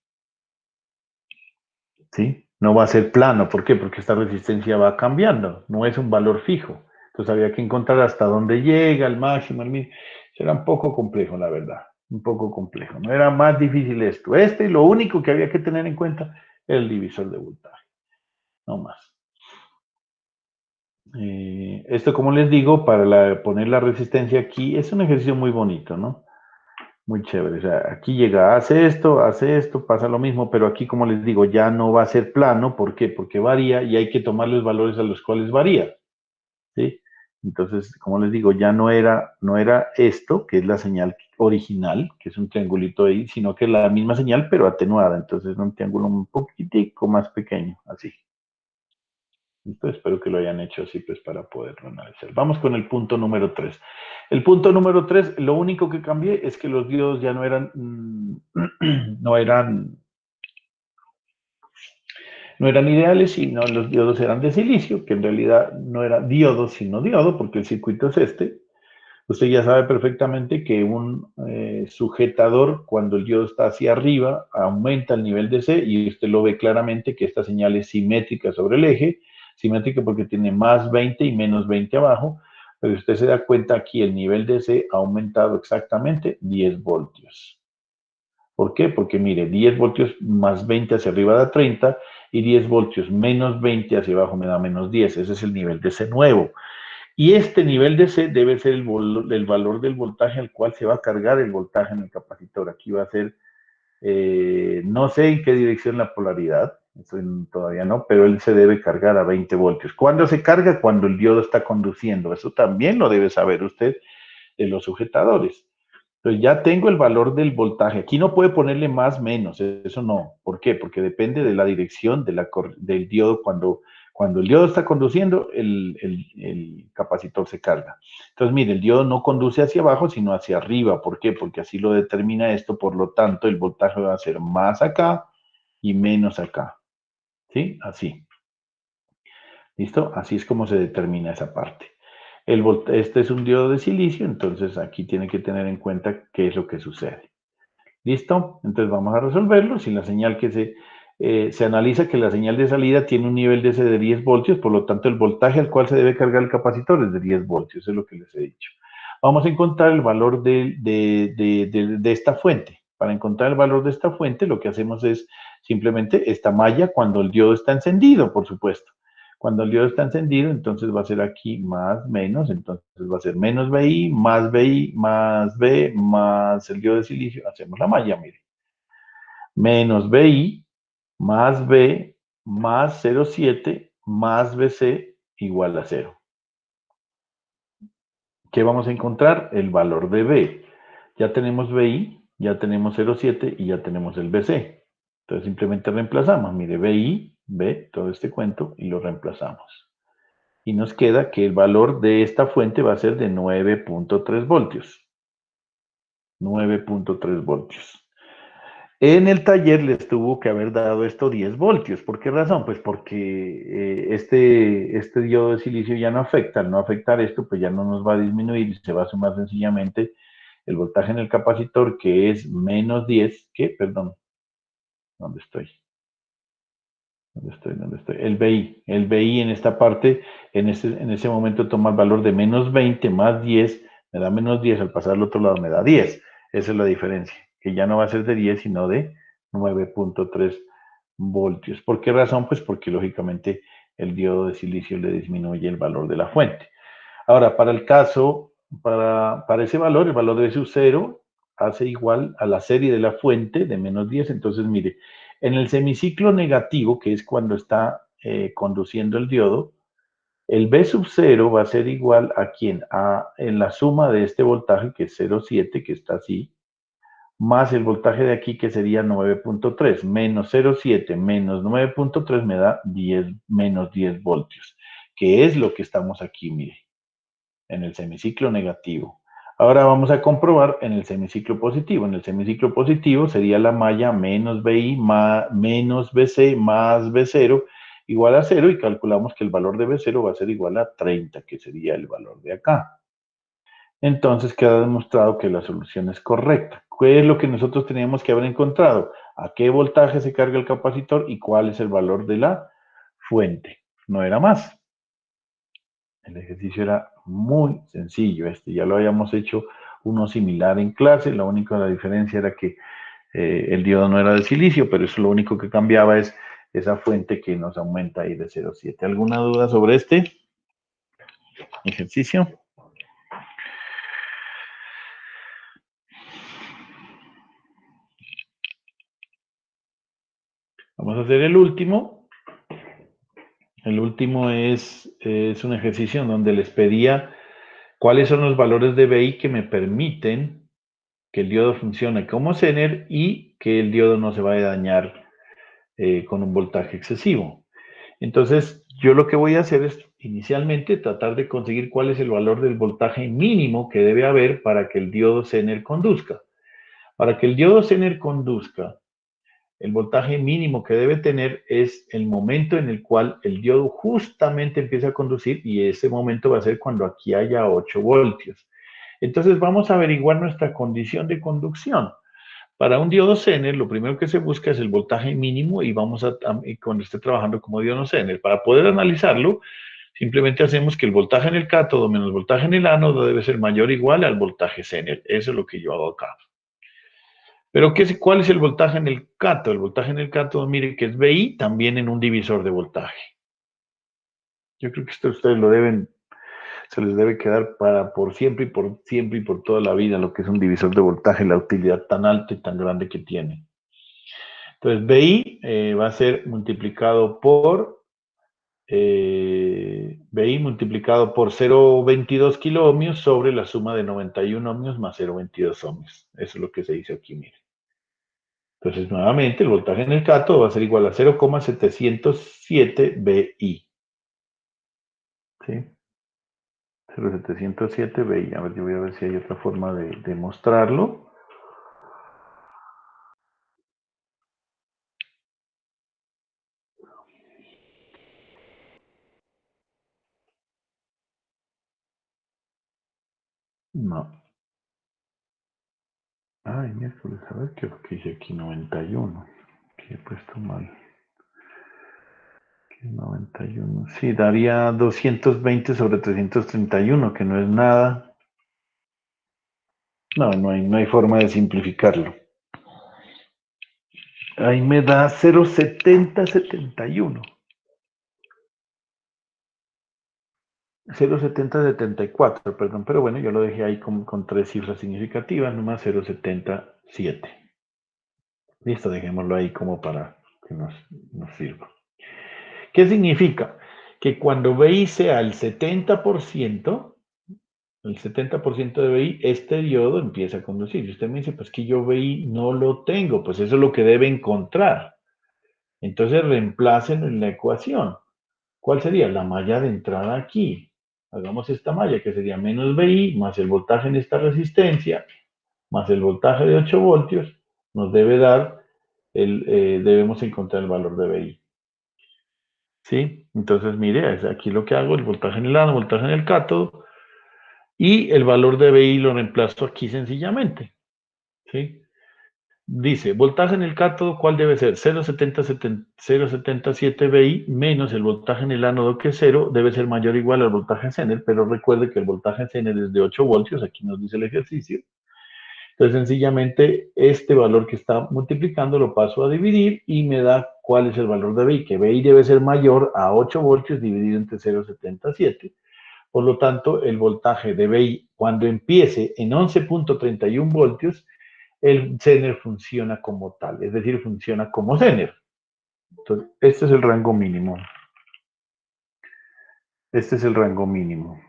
¿Sí? No va a ser plano, ¿por qué? Porque esta resistencia va cambiando, no es un valor fijo. Entonces había que encontrar hasta dónde llega, el máximo, el mínimo. Era un poco complejo, la verdad, un poco complejo. No era más difícil esto. Lo único que había que tener en cuenta era el divisor de voltaje, no más. Esto, como les digo, para poner la resistencia aquí, es un ejercicio muy bonito, ¿no? Muy chévere. O sea, aquí llega, hace esto, pasa lo mismo, pero aquí, como les digo, ya no va a ser plano. ¿Por qué? Porque varía y hay que tomar los valores a los cuales varía, ¿sí? Entonces, como les digo, ya no era esto, que es la señal original, que es un triangulito ahí, sino que es la misma señal, pero atenuada. Entonces, un triángulo un poquitico más pequeño, así. Entonces, espero que lo hayan hecho así, pues, para poderlo analizar. Vamos con el punto número 3. El punto número 3, lo único que cambié es que los diodos ya no eran, no eran ideales, sino los diodos eran de silicio, que en realidad no era diodo, sino diodo, porque el circuito es este. Usted ya sabe perfectamente que un sujetador, cuando el diodo está hacia arriba, aumenta el nivel de C y usted lo ve claramente que esta señal es simétrica sobre el eje, simétrica porque tiene más 20 y menos 20 abajo, pero usted se da cuenta aquí el nivel de C ha aumentado exactamente 10 voltios. ¿Por qué? Porque mire, 10 voltios más 20 hacia arriba da 30 y 10 voltios menos 20 hacia abajo me da menos 10. Ese es el nivel de C nuevo. Y este nivel de C debe ser el valor del voltaje al cual se va a cargar el voltaje en el capacitor. Aquí va a ser, no sé en qué dirección la polaridad, eso todavía no, pero él se debe cargar a 20 voltios. ¿Cuándo se carga? Cuando el diodo está conduciendo. Eso también lo debe saber usted de los sujetadores. Entonces ya tengo el valor del voltaje. Aquí no puede ponerle más, menos, eso no. ¿Por qué? Porque depende de la dirección del diodo. Cuando el diodo está conduciendo, el capacitor se carga. Entonces, mire, el diodo no conduce hacia abajo, sino hacia arriba. ¿Por qué? Porque así lo determina esto. Por lo tanto, el voltaje va a ser más acá y menos acá. ¿Sí? Así. ¿Listo? Así es como se determina esa parte. Este es un diodo de silicio, entonces aquí tiene que tener en cuenta qué es lo que sucede. ¿Listo? Entonces vamos a resolverlo. Si la señal que se analiza que la señal de salida tiene un nivel de 10 voltios, por lo tanto el voltaje al cual se debe cargar el capacitor es de 10 voltios, eso es lo que les he dicho. Vamos a encontrar el valor de esta fuente. Para encontrar el valor de esta fuente, lo que hacemos es simplemente esta malla cuando el diodo está encendido, por supuesto. Cuando el diodo está encendido, entonces va a ser aquí más, menos, entonces va a ser menos BI, más BI, más B, más el diodo de silicio. Hacemos la malla, mire. Menos BI, más B, más 0,7, más BC, igual a 0. ¿Qué vamos a encontrar? El valor de B. Ya tenemos BI, ya tenemos 0,7 y ya tenemos el BC. Entonces simplemente reemplazamos. Mire, BI, B, todo este cuento, y lo reemplazamos. Y nos queda que el valor de esta fuente va a ser de 9.3 voltios. 9.3 voltios. En el taller les tuvo que haber dado esto 10 voltios. ¿Por qué razón? Pues porque este diodo de silicio ya no afecta. Al no afectar esto, pues ya no nos va a disminuir y se va a sumar sencillamente el voltaje en el capacitor, que es menos 10, ¿qué? Perdón, ¿dónde estoy? ¿Dónde estoy? El BI. El BI en esta parte, en ese momento toma el valor de menos 20 más 10, me da menos 10, al pasar al otro lado me da 10. Esa es la diferencia, que ya no va a ser de 10, sino de 9.3 voltios. ¿Por qué razón? Pues porque lógicamente el diodo de silicio le disminuye el valor de la fuente. Ahora, para el caso, para ese valor, el valor de su 0 hace igual a la serie de la fuente de menos 10. Entonces, mire, en el semiciclo negativo, que es cuando está conduciendo el diodo, el B sub 0 va a ser igual a quién? En la suma de este voltaje, que es 0,7, que está así, más el voltaje de aquí, que sería 9.3, menos 0,7 menos 9.3 me da 10, menos 10 voltios, que es lo que estamos aquí, mire, en el semiciclo negativo. Ahora vamos a comprobar en el semiciclo positivo. En el semiciclo positivo sería la malla menos BI más, menos BC más B0 igual a 0, y calculamos que el valor de B0 va a ser igual a 30, que sería el valor de acá. Entonces queda demostrado que la solución es correcta. ¿Qué es lo que nosotros teníamos que haber encontrado? ¿A qué voltaje se carga el capacitor y cuál es el valor de la fuente? No era más. El ejercicio era muy sencillo. Ya lo habíamos hecho uno similar en clase. La única diferencia era que el diodo no era de silicio, pero eso lo único que cambiaba es esa fuente que nos aumenta ahí de 0,7. ¿Alguna duda sobre este ejercicio? Vamos a hacer el último. El último es un ejercicio en donde les pedía cuáles son los valores de BI que me permiten que el diodo funcione como Zener y que el diodo no se vaya a dañar con un voltaje excesivo. Entonces, yo lo que voy a hacer es inicialmente tratar de conseguir cuál es el valor del voltaje mínimo que debe haber para que el diodo Zener conduzca. Para que el diodo Zener conduzca, el voltaje mínimo que debe tener es el momento en el cual el diodo justamente empieza a conducir, y ese momento va a ser cuando aquí haya 8 voltios. Entonces vamos a averiguar nuestra condición de conducción. Para un diodo Zener, lo primero que se busca es el voltaje mínimo, y vamos cuando esté trabajando como diodo Zener, para poder analizarlo, simplemente hacemos que el voltaje en el cátodo menos el voltaje en el ánodo debe ser mayor o igual al voltaje Zener. Eso es lo que yo hago acá. Pero ¿cuál es el voltaje en el cátodo? El voltaje en el cátodo, mire que es BI también en un divisor de voltaje. Yo creo que esto ustedes se les debe quedar por siempre y por toda la vida, lo que es un divisor de voltaje, la utilidad tan alta y tan grande que tiene. Entonces, BI va a ser multiplicado por BI multiplicado por 0,22 kiloohmios sobre la suma de 91 ohmios más 0,22 ohmios. Eso es lo que se dice aquí, mire. Entonces, nuevamente, el voltaje en el cátodo va a ser igual a 0,707 BI. ¿Sí? 0,707 BI. A ver, yo voy a ver si hay otra forma de mostrarlo. No. Ay, miércoles, a ver qué hice aquí, 91. Que he puesto mal. 91. Sí, daría 220 sobre 331, que no es nada. No, no hay forma de simplificarlo. Ahí me da 0,7071. 0,7074, perdón, pero bueno, yo lo dejé ahí con tres cifras significativas, nomás 0,77. Listo, dejémoslo ahí como para que nos sirva. ¿Qué significa? Que cuando BI sea el 70%, de BI, este diodo empieza a conducir. Y usted me dice, pues que yo BI no lo tengo, pues eso es lo que debe encontrar. Entonces reemplacen en la ecuación. ¿Cuál sería? La malla de entrada aquí. Hagamos esta malla que sería menos BI más el voltaje en esta resistencia más el voltaje de 8 voltios nos debe dar, debemos encontrar el valor de BI. ¿Sí? Entonces, mire, aquí lo que hago, el voltaje en el ánodo, voltaje en el cátodo, y el valor de BI lo reemplazo aquí sencillamente. ¿Sí? Dice, voltaje en el cátodo, ¿cuál debe ser? 0,77 BI menos el voltaje en el ánodo, que es 0, debe ser mayor o igual al voltaje Zener, pero recuerde que el voltaje Zener es de 8 voltios, aquí nos dice el ejercicio. Entonces, sencillamente, este valor que está multiplicando lo paso a dividir y me da cuál es el valor de BI, que BI debe ser mayor a 8 voltios dividido entre 0,77. Por lo tanto, el voltaje de BI, cuando empiece en 11.31 voltios, el Zener funciona como tal, es decir, funciona como Zener. Entonces, este es el rango mínimo. Este es el rango mínimo.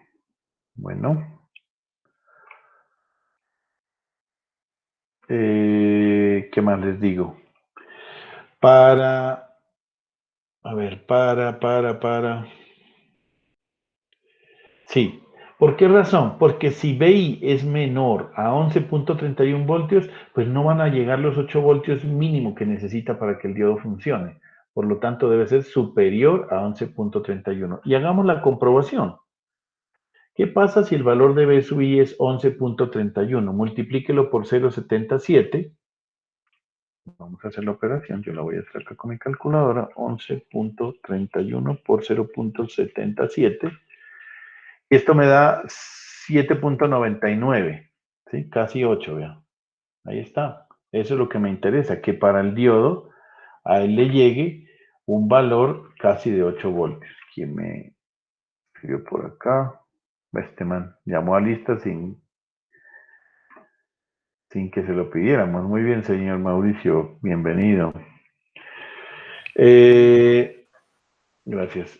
Bueno. ¿Qué más les digo? A ver, Sí. ¿Por qué razón? Porque si BI es menor a 11.31 voltios, pues no van a llegar los 8 voltios mínimo que necesita para que el diodo funcione. Por lo tanto, debe ser superior a 11.31. Y hagamos la comprobación. ¿Qué pasa si el valor de B sub I es 11.31? Multiplíquelo por 0,77. Vamos a hacer la operación. Yo la voy a hacer acá con mi calculadora. 11.31 por 0.77. Y esto me da 7.99, ¿sí? Casi 8, vean. Ahí está. Eso es lo que me interesa, que para el diodo a él le llegue un valor casi de 8 voltios. ¿Quién me escribió por acá? Este man llamó a lista sin que se lo pidiéramos. Muy bien, señor Mauricio. Bienvenido. Gracias.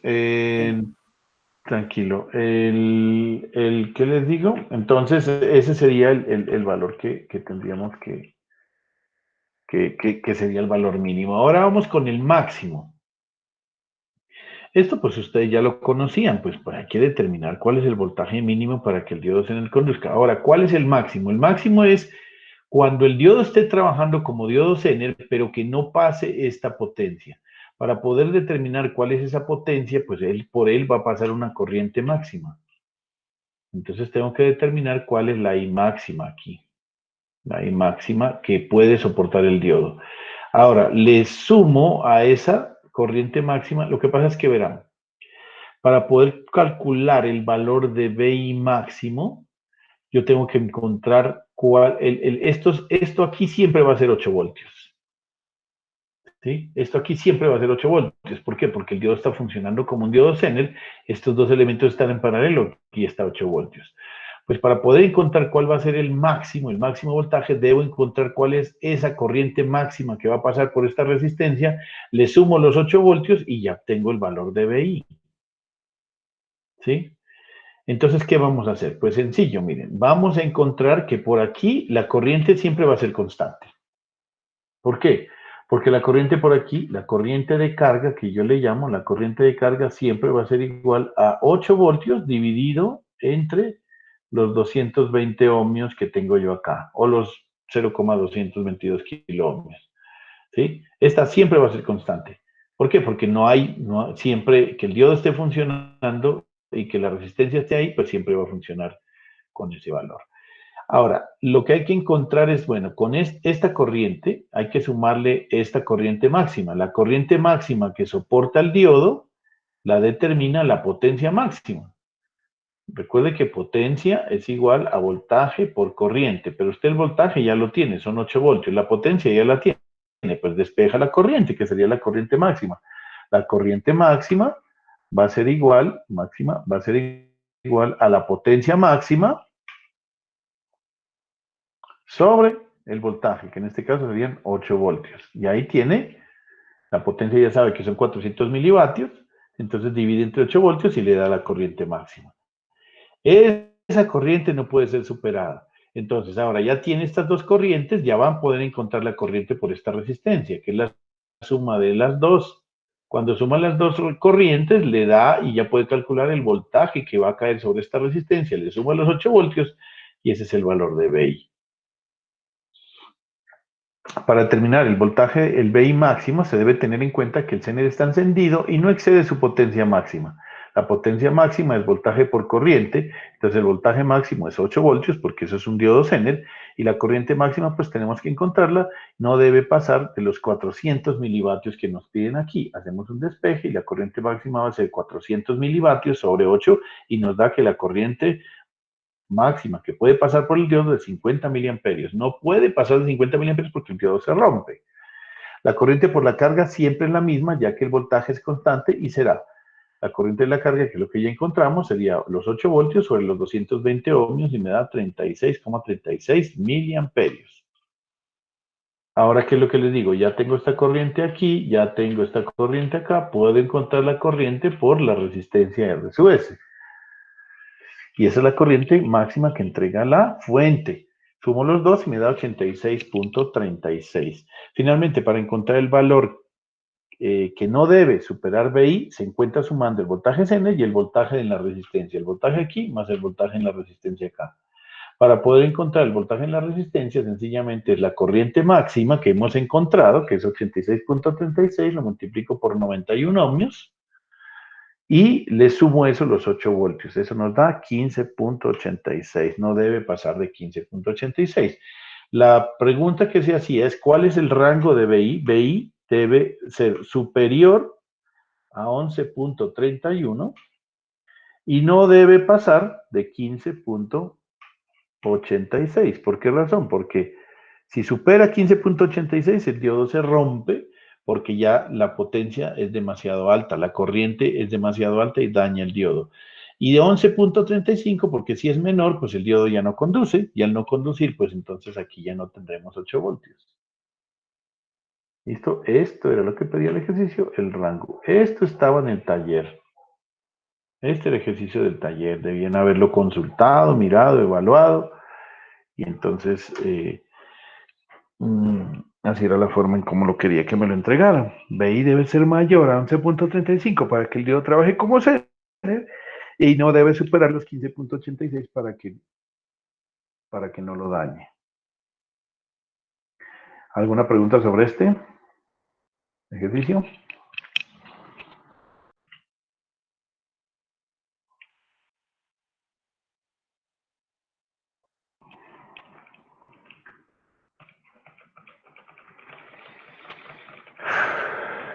Tranquilo. ¿Qué les digo? Entonces, ese sería el valor que tendríamos que sería el valor mínimo. Ahora vamos con el máximo. Esto pues ustedes ya lo conocían, pues hay que determinar cuál es el voltaje mínimo para que el diodo Zener conduzca. Ahora, ¿cuál es el máximo? El máximo es cuando el diodo esté trabajando como diodo Zener, pero que no pase esta potencia. Para poder determinar cuál es esa potencia, pues por él va a pasar una corriente máxima. Entonces tengo que determinar cuál es la I máxima aquí. La I máxima que puede soportar el diodo. Ahora, le sumo a esa corriente máxima, lo que pasa es que verán, para poder calcular el valor de BI máximo, yo tengo que encontrar esto aquí siempre va a ser 8 voltios. ¿Sí? Esto aquí siempre va a ser 8 voltios. ¿Por qué? Porque el diodo está funcionando como un diodo Zener. Estos dos elementos están en paralelo. Aquí está 8 voltios. Pues para poder encontrar cuál va a ser el máximo voltaje, debo encontrar cuál es esa corriente máxima que va a pasar por esta resistencia, le sumo los 8 voltios y ya tengo el valor de BI. ¿Sí? Entonces, ¿qué vamos a hacer? Pues sencillo, miren, vamos a encontrar que por aquí la corriente siempre va a ser constante. ¿Por qué? Porque la corriente por aquí, la corriente de carga, que yo le llamo, la corriente de carga siempre va a ser igual a 8 voltios dividido entre los 220 ohmios que tengo yo acá, o los 0,222 kiloohmios. ¿Sí? Esta siempre va a ser constante. ¿Por qué? Porque siempre que el diodo esté funcionando y que la resistencia esté ahí, pues siempre va a funcionar con ese valor. Ahora, lo que hay que encontrar es, bueno, con esta corriente hay que sumarle esta corriente máxima. La corriente máxima que soporta el diodo la determina la potencia máxima. Recuerde que potencia es igual a voltaje por corriente, pero usted el voltaje ya lo tiene, son 8 voltios, la potencia ya la tiene, pues despeja la corriente, que sería la corriente máxima. La corriente máxima va a ser igual, igual a la potencia máxima sobre el voltaje, que en este caso serían 8 voltios. Y ahí tiene, la potencia ya sabe que son 400 milivatios, entonces divide entre 8 voltios y le da la corriente máxima. Esa corriente no puede ser superada. Entonces, ahora ya tiene estas dos corrientes, ya van a poder encontrar la corriente por esta resistencia, que es la suma de las dos. Cuando suma las dos corrientes, le da y ya puede calcular el voltaje que va a caer sobre esta resistencia. Le suma los 8 voltios y ese es el valor de BI. Para determinar el voltaje, el BI máximo, se debe tener en cuenta que el Zener está encendido y no excede su potencia máxima. La potencia máxima es voltaje por corriente, entonces el voltaje máximo es 8 voltios porque eso es un diodo Zener y la corriente máxima pues tenemos que encontrarla, no debe pasar de los 400 milivatios que nos piden aquí. Hacemos un despeje y la corriente máxima va a ser 400 milivatios sobre 8 y nos da que la corriente máxima que puede pasar por el diodo de 50 miliamperios. No puede pasar de 50 miliamperios porque el diodo se rompe. La corriente por la carga siempre es la misma, ya que el voltaje es constante y será la corriente de la carga, que es lo que ya encontramos, sería los 8 voltios sobre los 220 ohmios y me da 36,36 miliamperios. Ahora, ¿qué es lo que les digo? Ya tengo esta corriente aquí, ya tengo esta corriente acá, puedo encontrar la corriente por la resistencia R sub S. Y esa es la corriente máxima que entrega la fuente. Sumo los dos y me da 86,36. Finalmente, para encontrar el valor que no debe superar BI, se encuentra sumando el voltaje Zener y el voltaje en la resistencia. El voltaje aquí más el voltaje en la resistencia acá. Para poder encontrar el voltaje en la resistencia, sencillamente es la corriente máxima que hemos encontrado, que es 86,36, lo multiplico por 91 ohmios, y le sumo eso los 8 voltios. Eso nos da 15,86. No debe pasar de 15,86. La pregunta que se hacía es, ¿cuál es el rango de BI? BI debe ser superior a 11,31 y no debe pasar de 15,86. ¿Por qué razón? Porque si supera 15,86, el diodo se rompe porque ya la potencia es demasiado alta, la corriente es demasiado alta y daña el diodo. Y de 11,35, porque si es menor, pues el diodo ya no conduce, y al no conducir, pues entonces aquí ya no tendremos 8 voltios. ¿Listo? Esto era lo que pedía el ejercicio, el rango. Esto estaba en el taller. Este era el ejercicio del taller. Debían haberlo consultado, mirado, evaluado, y entonces... así era la forma en cómo lo quería que me lo entregaran. BI debe ser mayor a 11,35 para que el diodo trabaje como Zener y no debe superar los 15,86 para que no lo dañe. ¿Alguna pregunta sobre este ejercicio?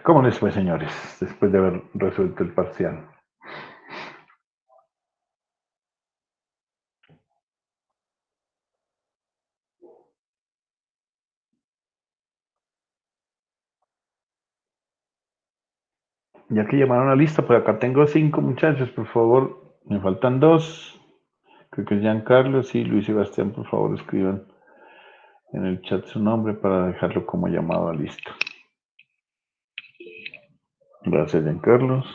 ¿Cómo les fue, señores, después de haber resuelto el parcial? Ya que llamaron a la lista, pues acá tengo 5 muchachos, por favor, me faltan 2. Creo que es Giancarlos y Luis Sebastián, por favor, escriban en el chat su nombre para dejarlo como llamado a lista. Gracias, Giancarlos.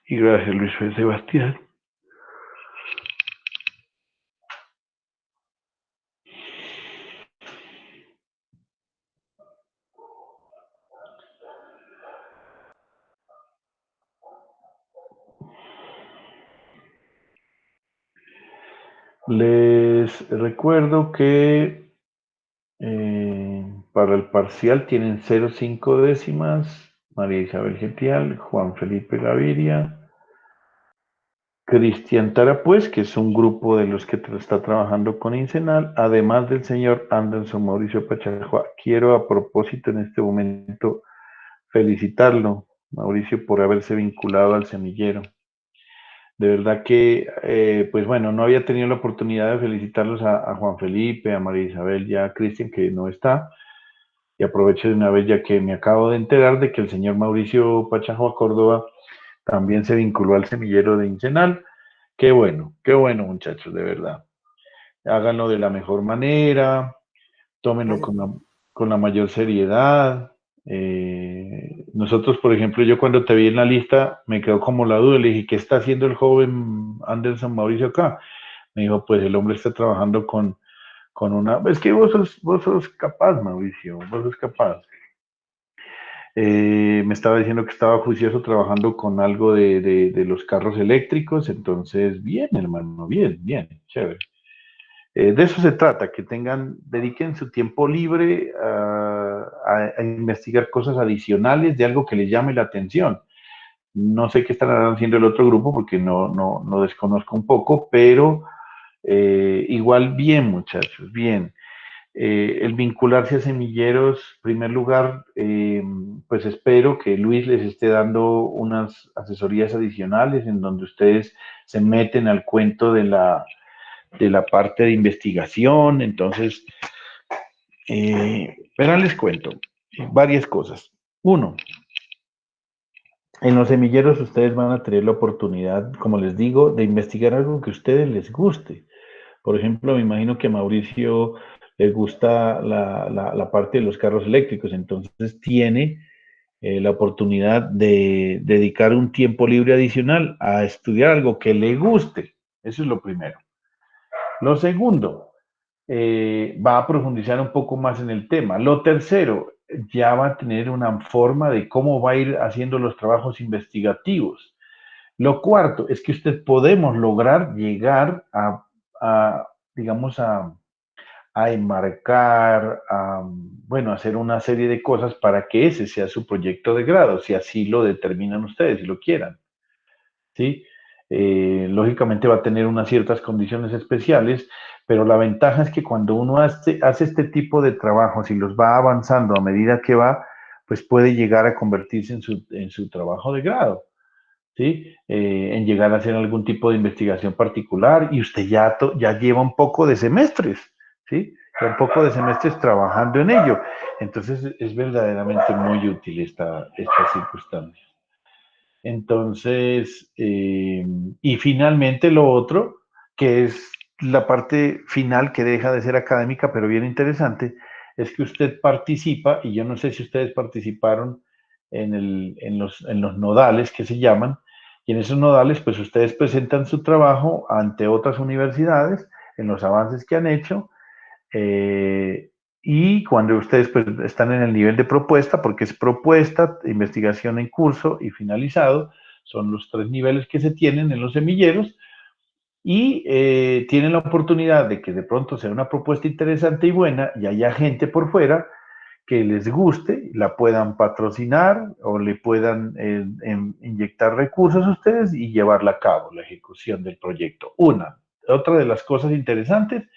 Y gracias, Luis Sebastián. Les recuerdo que para el parcial tienen 0,5 décimas María Isabel Getial, Juan Felipe Gaviria, Cristian Tarapuez, que es un grupo de los que está trabajando con Incenal, además del señor Anderson Mauricio Pachajua. Quiero a propósito en este momento felicitarlo, Mauricio, por haberse vinculado al semillero. De verdad que, pues bueno, no había tenido la oportunidad de felicitarlos a Juan Felipe, a María Isabel y a Cristian, que no está. Y aprovecho de una vez ya que me acabo de enterar de que el señor Mauricio Pachajua Córdoba también se vinculó al semillero de Incenal. Qué bueno, muchachos, de verdad. Háganlo de la mejor manera, tómenlo Gracias. con la mayor seriedad. Nosotros, por ejemplo, yo cuando te vi en la lista, me quedó como la duda, le dije, ¿qué está haciendo el joven Anderson Mauricio acá? Me dijo, pues el hombre está trabajando con una... Es que vos sos capaz, Mauricio, vos sos capaz. Me estaba diciendo que estaba juicioso trabajando con algo de los carros eléctricos, entonces, bien, hermano, bien, bien, chévere. De eso se trata, que dediquen su tiempo libre a investigar cosas adicionales de algo que les llame la atención. No sé qué estarán haciendo el otro grupo porque no desconozco un poco, pero igual bien, muchachos, bien. El vincularse a semilleros, en primer lugar, pues espero que Luis les esté dando unas asesorías adicionales en donde ustedes se meten al cuento de la parte de investigación. Entonces, verán, les cuento varias cosas. Uno, en los semilleros ustedes van a tener la oportunidad, como les digo, de investigar algo que a ustedes les guste. Por ejemplo, me imagino que a Mauricio le gusta la parte de los carros eléctricos, entonces tiene la oportunidad de dedicar un tiempo libre adicional a estudiar algo que le guste. Eso es lo primero. Lo segundo, va a profundizar un poco más en el tema. Lo tercero, ya va a tener una forma de cómo va a ir haciendo los trabajos investigativos. Lo cuarto es que usted podemos lograr llegar a digamos, a enmarcar, bueno, hacer una serie de cosas para que ese sea su proyecto de grado, si así lo determinan ustedes, si lo quieran, ¿sí? Lógicamente va a tener unas ciertas condiciones especiales, pero la ventaja es que cuando uno hace este tipo de trabajos y los va avanzando a medida que va, pues puede llegar a convertirse en su trabajo de grado. ¿Sí? En llegar a hacer algún tipo de investigación particular y usted ya lleva un poco de semestres, ¿sí? Ya un poco de semestres trabajando en ello. Entonces es verdaderamente muy útil esta circunstancia. Entonces, y finalmente lo otro, que es la parte final que deja de ser académica, pero bien interesante, es que usted participa, y yo no sé si ustedes participaron en los nodales que se llaman, y en esos nodales, pues ustedes presentan su trabajo ante otras universidades, en los avances que han hecho, eh, y cuando ustedes pues, están en el nivel de propuesta, porque es propuesta, investigación en curso y finalizado, son los tres niveles que se tienen en los semilleros, y tienen la oportunidad de que de pronto sea una propuesta interesante y buena y haya gente por fuera que les guste, la puedan patrocinar o le puedan inyectar recursos a ustedes y llevarla a cabo, la ejecución del proyecto. Otra de las cosas interesantes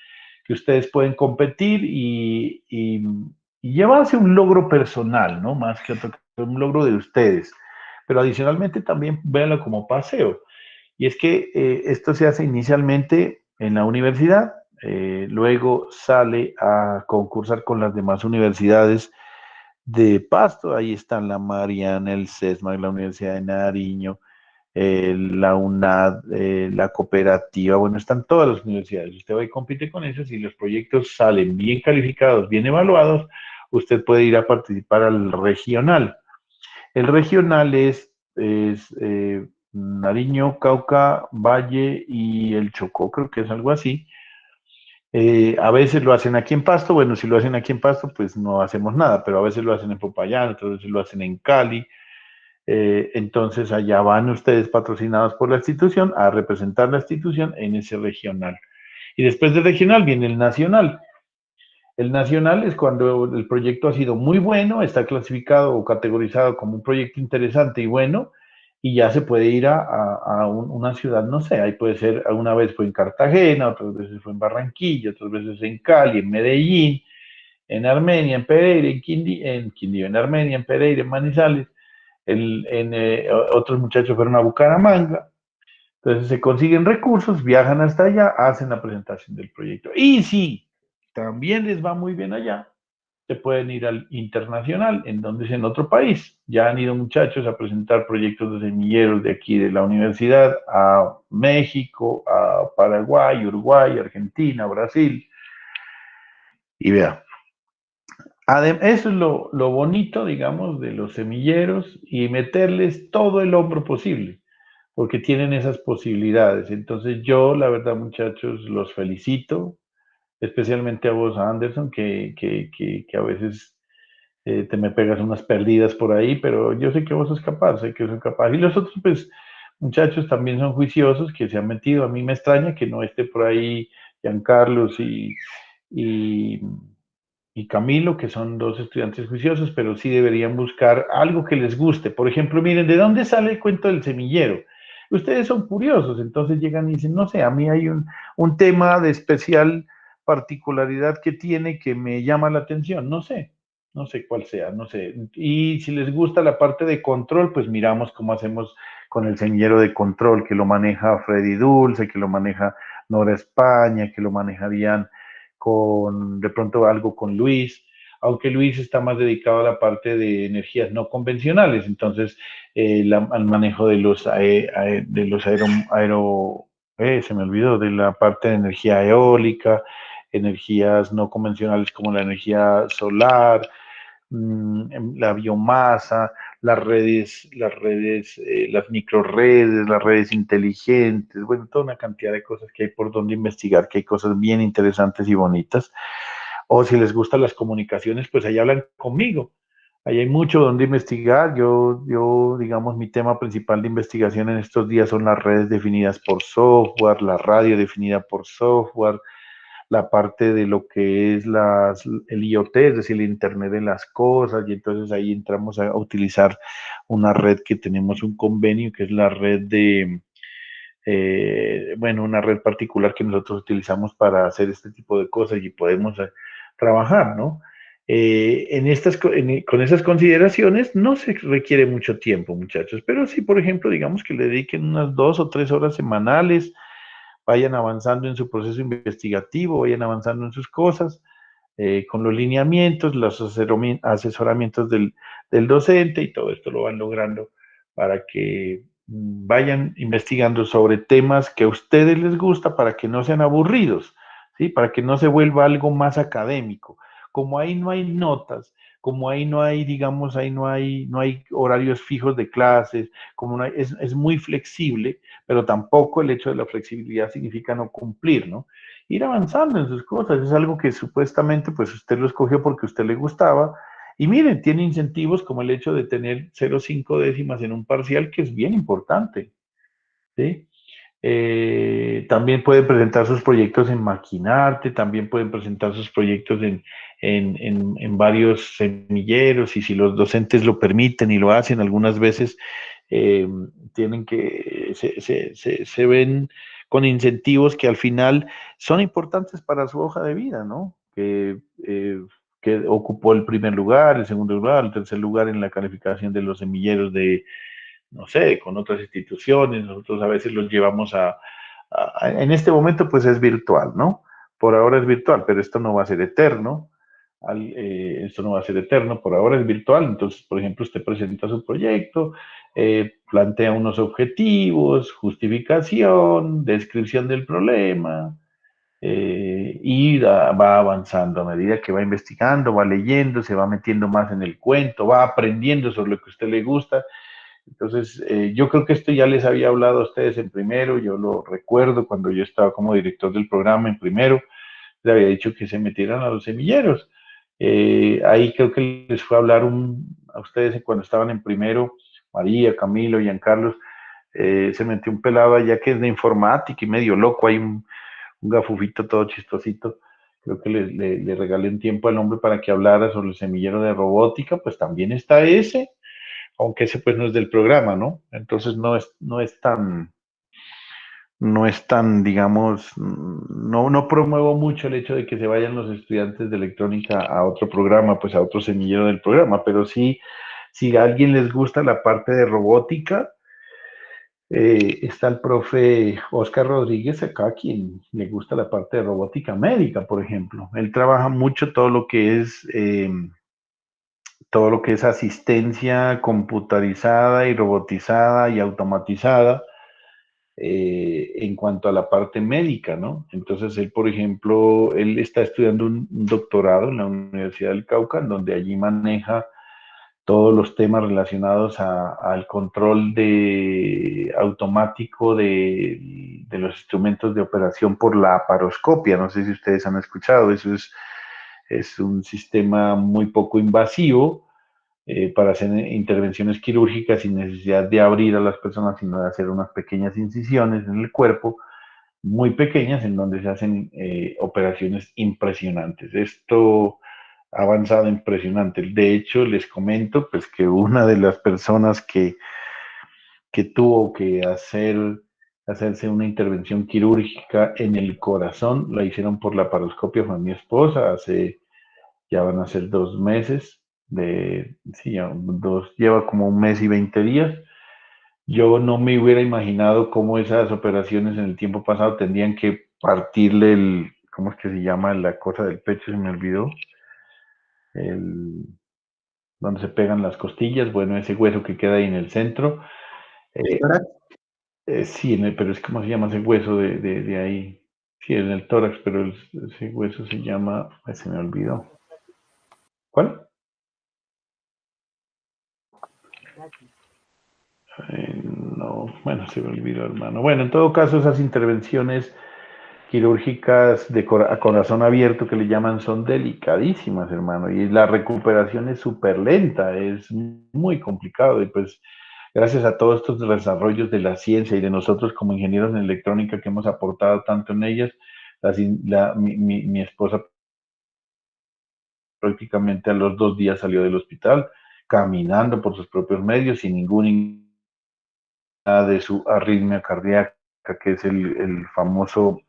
que ustedes pueden competir y llevarse un logro personal, ¿no? Más que un logro de ustedes. Pero adicionalmente también véanlo como paseo. Y es que esto se hace inicialmente en la universidad, luego sale a concursar con las demás universidades de Pasto. Ahí están la Mariana, el CESMAC, la Universidad de Nariño, la UNAD, la cooperativa, bueno, están todas las universidades. Usted va y compite con esas y los proyectos salen bien calificados, bien evaluados, usted puede ir a participar al regional. El regional es Nariño, Cauca, Valle y el Chocó, creo que es algo así. A veces lo hacen aquí en Pasto, bueno, si lo hacen aquí en Pasto, pues no hacemos nada, pero a veces lo hacen en Popayán, otras veces lo hacen en Cali. Entonces allá van ustedes patrocinados por la institución a representar la institución en ese regional. Y después del regional viene el nacional. El nacional es cuando el proyecto ha sido muy bueno, está clasificado o categorizado como un proyecto interesante y bueno, y ya se puede ir a una ciudad, no sé, ahí puede ser, alguna vez fue en Cartagena, otras veces fue en Barranquilla, otras veces en Cali, en Medellín, en Armenia, en Pereira, en Quindío, en Armenia, en Pereira, en Manizales, otros muchachos fueron a Bucaramanga. Entonces se consiguen recursos, viajan hasta allá, hacen la presentación del proyecto. Y si también les va muy bien allá, se pueden ir al internacional, en donde es en otro país. Ya han ido muchachos a presentar proyectos de semilleros de aquí de la universidad a México, a Paraguay, Uruguay, Argentina, Brasil. Y vea, eso es lo bonito, digamos, de los semilleros y meterles todo el hombro posible, porque tienen esas posibilidades. Entonces yo, la verdad, muchachos, los felicito, especialmente a vos, Anderson, que a veces te me pegas unas perdidas por ahí, pero yo sé que vos sos capaz, sé que sos capaz. Y los otros, pues, muchachos también son juiciosos, que se han metido. A mí me extraña que no esté por ahí Giancarlos y, y Camilo, que son dos estudiantes juiciosos, pero sí deberían buscar algo que les guste. Por ejemplo, miren, ¿de dónde sale el cuento del semillero? Ustedes son curiosos, entonces llegan y dicen, no sé, a mí hay un tema de especial particularidad que tiene que me llama la atención, no sé cuál sea, no sé. Y si les gusta la parte de control, pues miramos cómo hacemos con el semillero de control, que lo maneja Freddy Dulce, que lo maneja Nora España, que lo manejarían con de pronto algo con Luis, aunque Luis está más dedicado a la parte de energías no convencionales, entonces al manejo de los se me olvidó, de la parte de energía eólica, energías no convencionales como la energía solar, la biomasa, las microredes, las redes inteligentes, bueno, toda una cantidad de cosas que hay por donde investigar, que hay cosas bien interesantes y bonitas. O si les gustan las comunicaciones, pues ahí hablan conmigo. Ahí hay mucho donde investigar. Digamos, mi tema principal de investigación en estos días son las redes definidas por software, la radio definida por software, la parte de lo que es el IoT, es decir, el Internet de las cosas, y entonces ahí entramos a utilizar una red que tenemos un convenio, que es la red bueno, una red particular que nosotros utilizamos para hacer este tipo de cosas y podemos trabajar, ¿no? Con esas consideraciones no se requiere mucho tiempo, muchachos, pero sí, por ejemplo, digamos que le dediquen unas 2 o 3 horas semanales, vayan avanzando en su proceso investigativo, vayan avanzando en sus cosas, con los lineamientos, los asesoramientos del docente y todo esto lo van logrando para que vayan investigando sobre temas que a ustedes les gusta para que no sean aburridos, ¿sí? Para que no se vuelva algo más académico. Como ahí no hay notas, como ahí no hay, digamos, ahí no hay horarios fijos de clases, es muy flexible, pero tampoco el hecho de la flexibilidad significa no cumplir, ¿no? Ir avanzando en sus cosas, es algo que supuestamente pues usted lo escogió porque a usted le gustaba, y miren, tiene incentivos como el hecho de tener 0,5 décimas en un parcial, que es bien importante, ¿sí? También pueden presentar sus proyectos en Maquinarte, también pueden presentar sus proyectos en varios semilleros, y si los docentes lo permiten y lo hacen, algunas veces eh, se ven con incentivos que al final son importantes para su hoja de vida, ¿no? Que ocupó el primer lugar, el segundo lugar, el tercer lugar en la calificación de los semilleros no sé, con otras instituciones. Nosotros a veces los llevamos en este momento pues es virtual, ¿no? Por ahora es virtual, pero esto no va a ser eterno. Esto no va a ser eterno, por ahora es virtual. Entonces, por ejemplo, usted presenta su proyecto, plantea unos objetivos, justificación, descripción del problema, y va avanzando a medida que va investigando, va leyendo, se va metiendo más en el cuento, va aprendiendo sobre lo que a usted le gusta. Entonces, yo creo que esto ya les había hablado a ustedes en primero. Yo lo recuerdo cuando yo estaba como director del programa en primero, le había dicho que se metieran a los semilleros. Ahí creo que les fue a hablar a ustedes cuando estaban en primero, María, Camilo, Giancarlos, se metió un pelado allá que es de informática y medio loco, hay un gafufito todo chistosito. Creo que le regalé un tiempo al hombre para que hablara sobre el semillero de robótica, pues también está ese. aunque ese pues no es del programa, ¿no? Entonces no es tan, digamos, no promuevo mucho el hecho de que se vayan los estudiantes de electrónica a otro programa, pues a otro semillero del programa, pero sí, si a alguien les gusta la parte de robótica, está el profe Oscar Rodríguez acá, quien le gusta la parte de robótica médica, por ejemplo. Él trabaja mucho todo lo que es asistencia computarizada y robotizada y automatizada en cuanto a la parte médica, ¿no? Entonces él, por ejemplo, él está estudiando un doctorado en la Universidad del Cauca, en donde allí maneja todos los temas relacionados al control automático de los instrumentos de operación por la aparoscopia. No sé si ustedes han escuchado, es un sistema muy poco invasivo para hacer intervenciones quirúrgicas sin necesidad de abrir a las personas, sino de hacer unas pequeñas incisiones en el cuerpo, muy pequeñas, en donde se hacen operaciones impresionantes. Esto ha avanzado impresionante. De hecho, les comento pues que una de las personas que tuvo que hacerse una intervención quirúrgica en el corazón, la hicieron por la paroscopia, fue mi esposa, ya van a ser 2 meses, sí, lleva como 1 mes y 20 días. Yo no me hubiera imaginado cómo esas operaciones en el tiempo pasado tendrían que partirle ¿cómo es que se llama la cosa del pecho? Se me olvidó. El, donde se pegan las costillas, bueno, ese hueso que queda ahí en el centro. Eh, sí, pero es como se llama ese hueso de ahí. Sí, en el tórax, pero ese hueso se llama, se me olvidó. ¿Cuál? No, bueno, se me olvidó, hermano. Bueno, en todo caso, esas intervenciones quirúrgicas a corazón abierto que le llaman son delicadísimas, hermano, y la recuperación es súper lenta, es muy complicado, y pues gracias a todos estos desarrollos de la ciencia y de nosotros como ingenieros en electrónica que hemos aportado tanto en ellas, mi esposa prácticamente a los 2 días salió del hospital, caminando por sus propios medios, sin ningún de su arritmia cardíaca, que es el famoso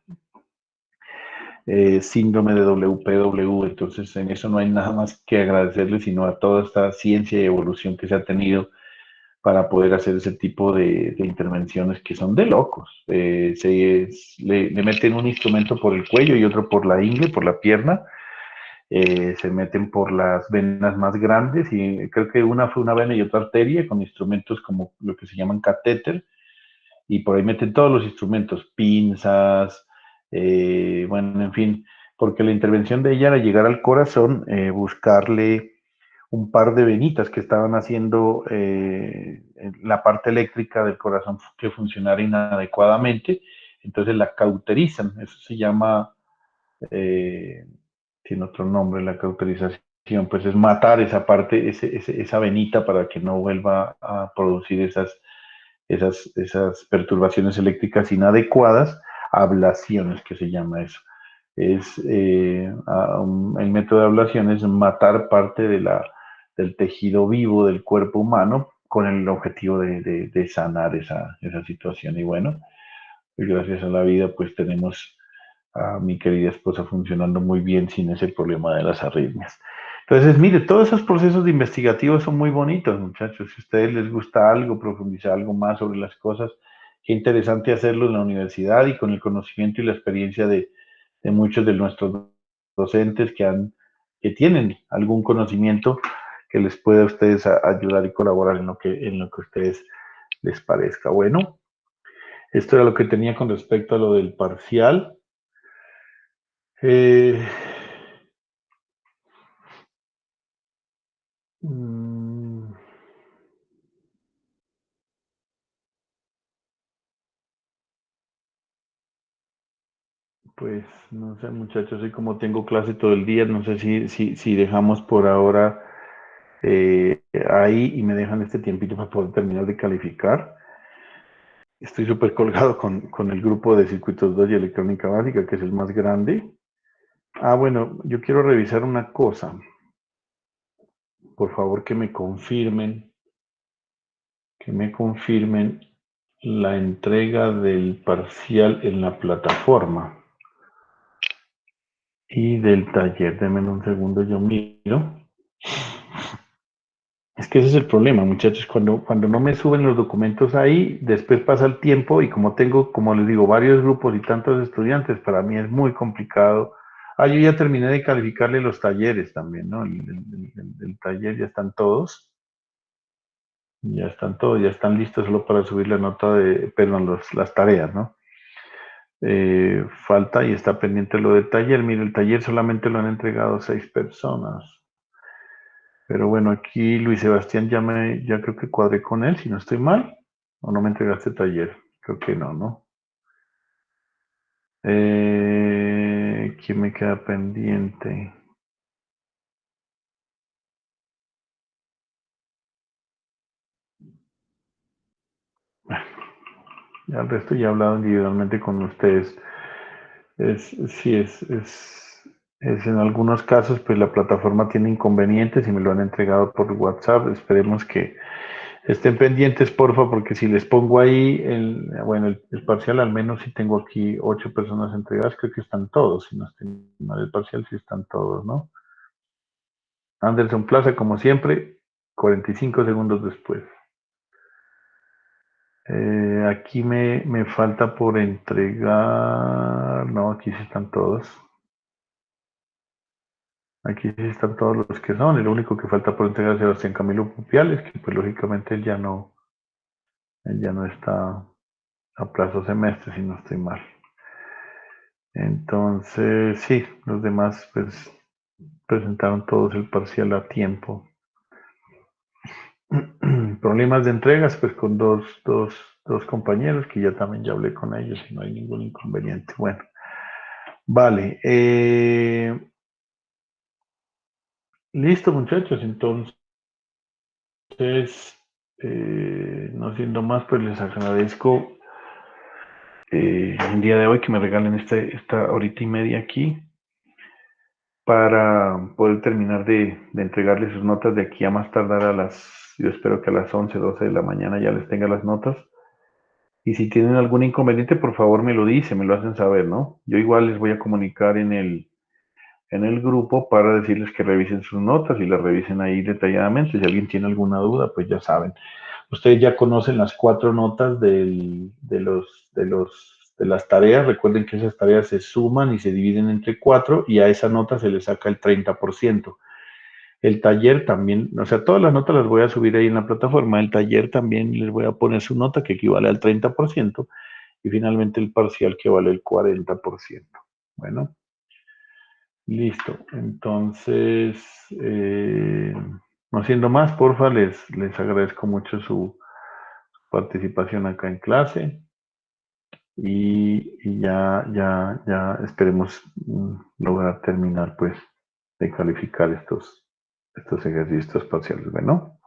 síndrome de WPW. Entonces, en eso no hay nada más que agradecerle, sino a toda esta ciencia y evolución que se ha tenido para poder hacer ese tipo de intervenciones que son de locos. Le meten un instrumento por el cuello y otro por la ingle, por la pierna. Se meten por las venas más grandes y creo que una fue una vena y otra arteria con instrumentos como lo que se llaman catéter, y por ahí meten todos los instrumentos, pinzas, bueno, en fin, porque la intervención de ella era llegar al corazón, buscarle un par de venitas que estaban haciendo la parte eléctrica del corazón que funcionara inadecuadamente, entonces la cauterizan, eso se llama, eh, tiene otro nombre, la cauterización, pues es matar esa parte, esa venita para que no vuelva a producir esas perturbaciones eléctricas inadecuadas, ablaciones que se llama eso. El método de ablación es matar parte del tejido vivo del cuerpo humano con el objetivo de sanar esa situación. Y bueno, pues gracias a la vida, pues tenemos a mi querida esposa funcionando muy bien sin ese problema de las arritmias. Entonces, mire, todos esos procesos de investigativos son muy bonitos, muchachos. Si a ustedes les gusta algo, profundizar algo más sobre las cosas, qué interesante hacerlo en la universidad y con el conocimiento y la experiencia de muchos de nuestros docentes que tienen algún conocimiento que les pueda a ustedes ayudar y colaborar en lo que a ustedes les parezca. Bueno, esto era lo que tenía con respecto a lo del parcial. Eh, mm, pues no sé, muchachos, y como tengo clase todo el día, no sé si dejamos por ahora ahí y me dejan este tiempito para poder terminar de calificar. Estoy súper colgado con el grupo de circuitos 2 y electrónica básica, que es el más grande. Ah, bueno, yo quiero revisar una cosa. Por favor, que me confirmen que me confirmen la entrega del parcial en la plataforma y del taller. Denme un segundo, yo miro. Es que ese es el problema, muchachos. Cuando no me suben los documentos ahí, después pasa el tiempo y como tengo, como les digo, varios grupos y tantos estudiantes, para mí es muy complicado. Ah, yo ya terminé de calificarle los talleres también, ¿no? El taller ya están todos. Ya están todos, ya están listos solo para subir la nota de, perdón, las tareas, ¿no? Falta y está pendiente lo del taller. Mire, el taller solamente lo han entregado 6 personas. Pero bueno, aquí Luis Sebastián ya creo que cuadré con él, si no estoy mal. ¿O no me entregaste taller? Creo que no, ¿no? ¿Quién me queda pendiente? Ya el resto ya he hablado individualmente con ustedes. Sí, es en algunos casos, pues la plataforma tiene inconvenientes y me lo han entregado por WhatsApp. Esperemos que estén pendientes, porfa, porque si les pongo ahí el parcial, al menos si tengo aquí 8 personas entregadas, creo que están todos. Si no estoy mal, el parcial sí están todos, ¿no? Anderson Plaza, como siempre, 45 segundos después. Aquí me falta por entregar. No, aquí sí están todos. Aquí sí están todos los que son. El único que falta por entregar es Sebastián Camilo Pupiales, que pues lógicamente él ya no está a plazo semestre, si no estoy mal. Entonces, sí, los demás pues presentaron todos el parcial a tiempo. Problemas de entregas, pues con dos compañeros que ya también ya hablé con ellos y no hay ningún inconveniente. Bueno, vale. Listo, muchachos. Entonces, no siendo más, pues les agradezco el día de hoy que me regalen esta horita y media aquí para poder terminar de entregarles sus notas de aquí a más tardar yo espero que a las 11, 12 de la mañana ya les tenga las notas. Y si tienen algún inconveniente, por favor me lo dicen, me lo hacen saber, ¿no? Yo igual les voy a comunicar en el grupo para decirles que revisen sus notas y las revisen ahí detalladamente. Si alguien tiene alguna duda, pues ya saben. Ustedes ya conocen las 4 notas de las tareas. Recuerden que esas tareas se suman y se dividen entre 4 y a esa nota se le saca el 30%. El taller también, o sea, todas las notas las voy a subir ahí en la plataforma. El taller también les voy a poner su nota que equivale al 30% y finalmente el parcial que vale el 40%. Bueno, listo. Entonces, no siendo más, porfa, les agradezco mucho su participación acá en clase y ya esperemos lograr terminar pues de calificar estos ejercicios parciales. Bueno.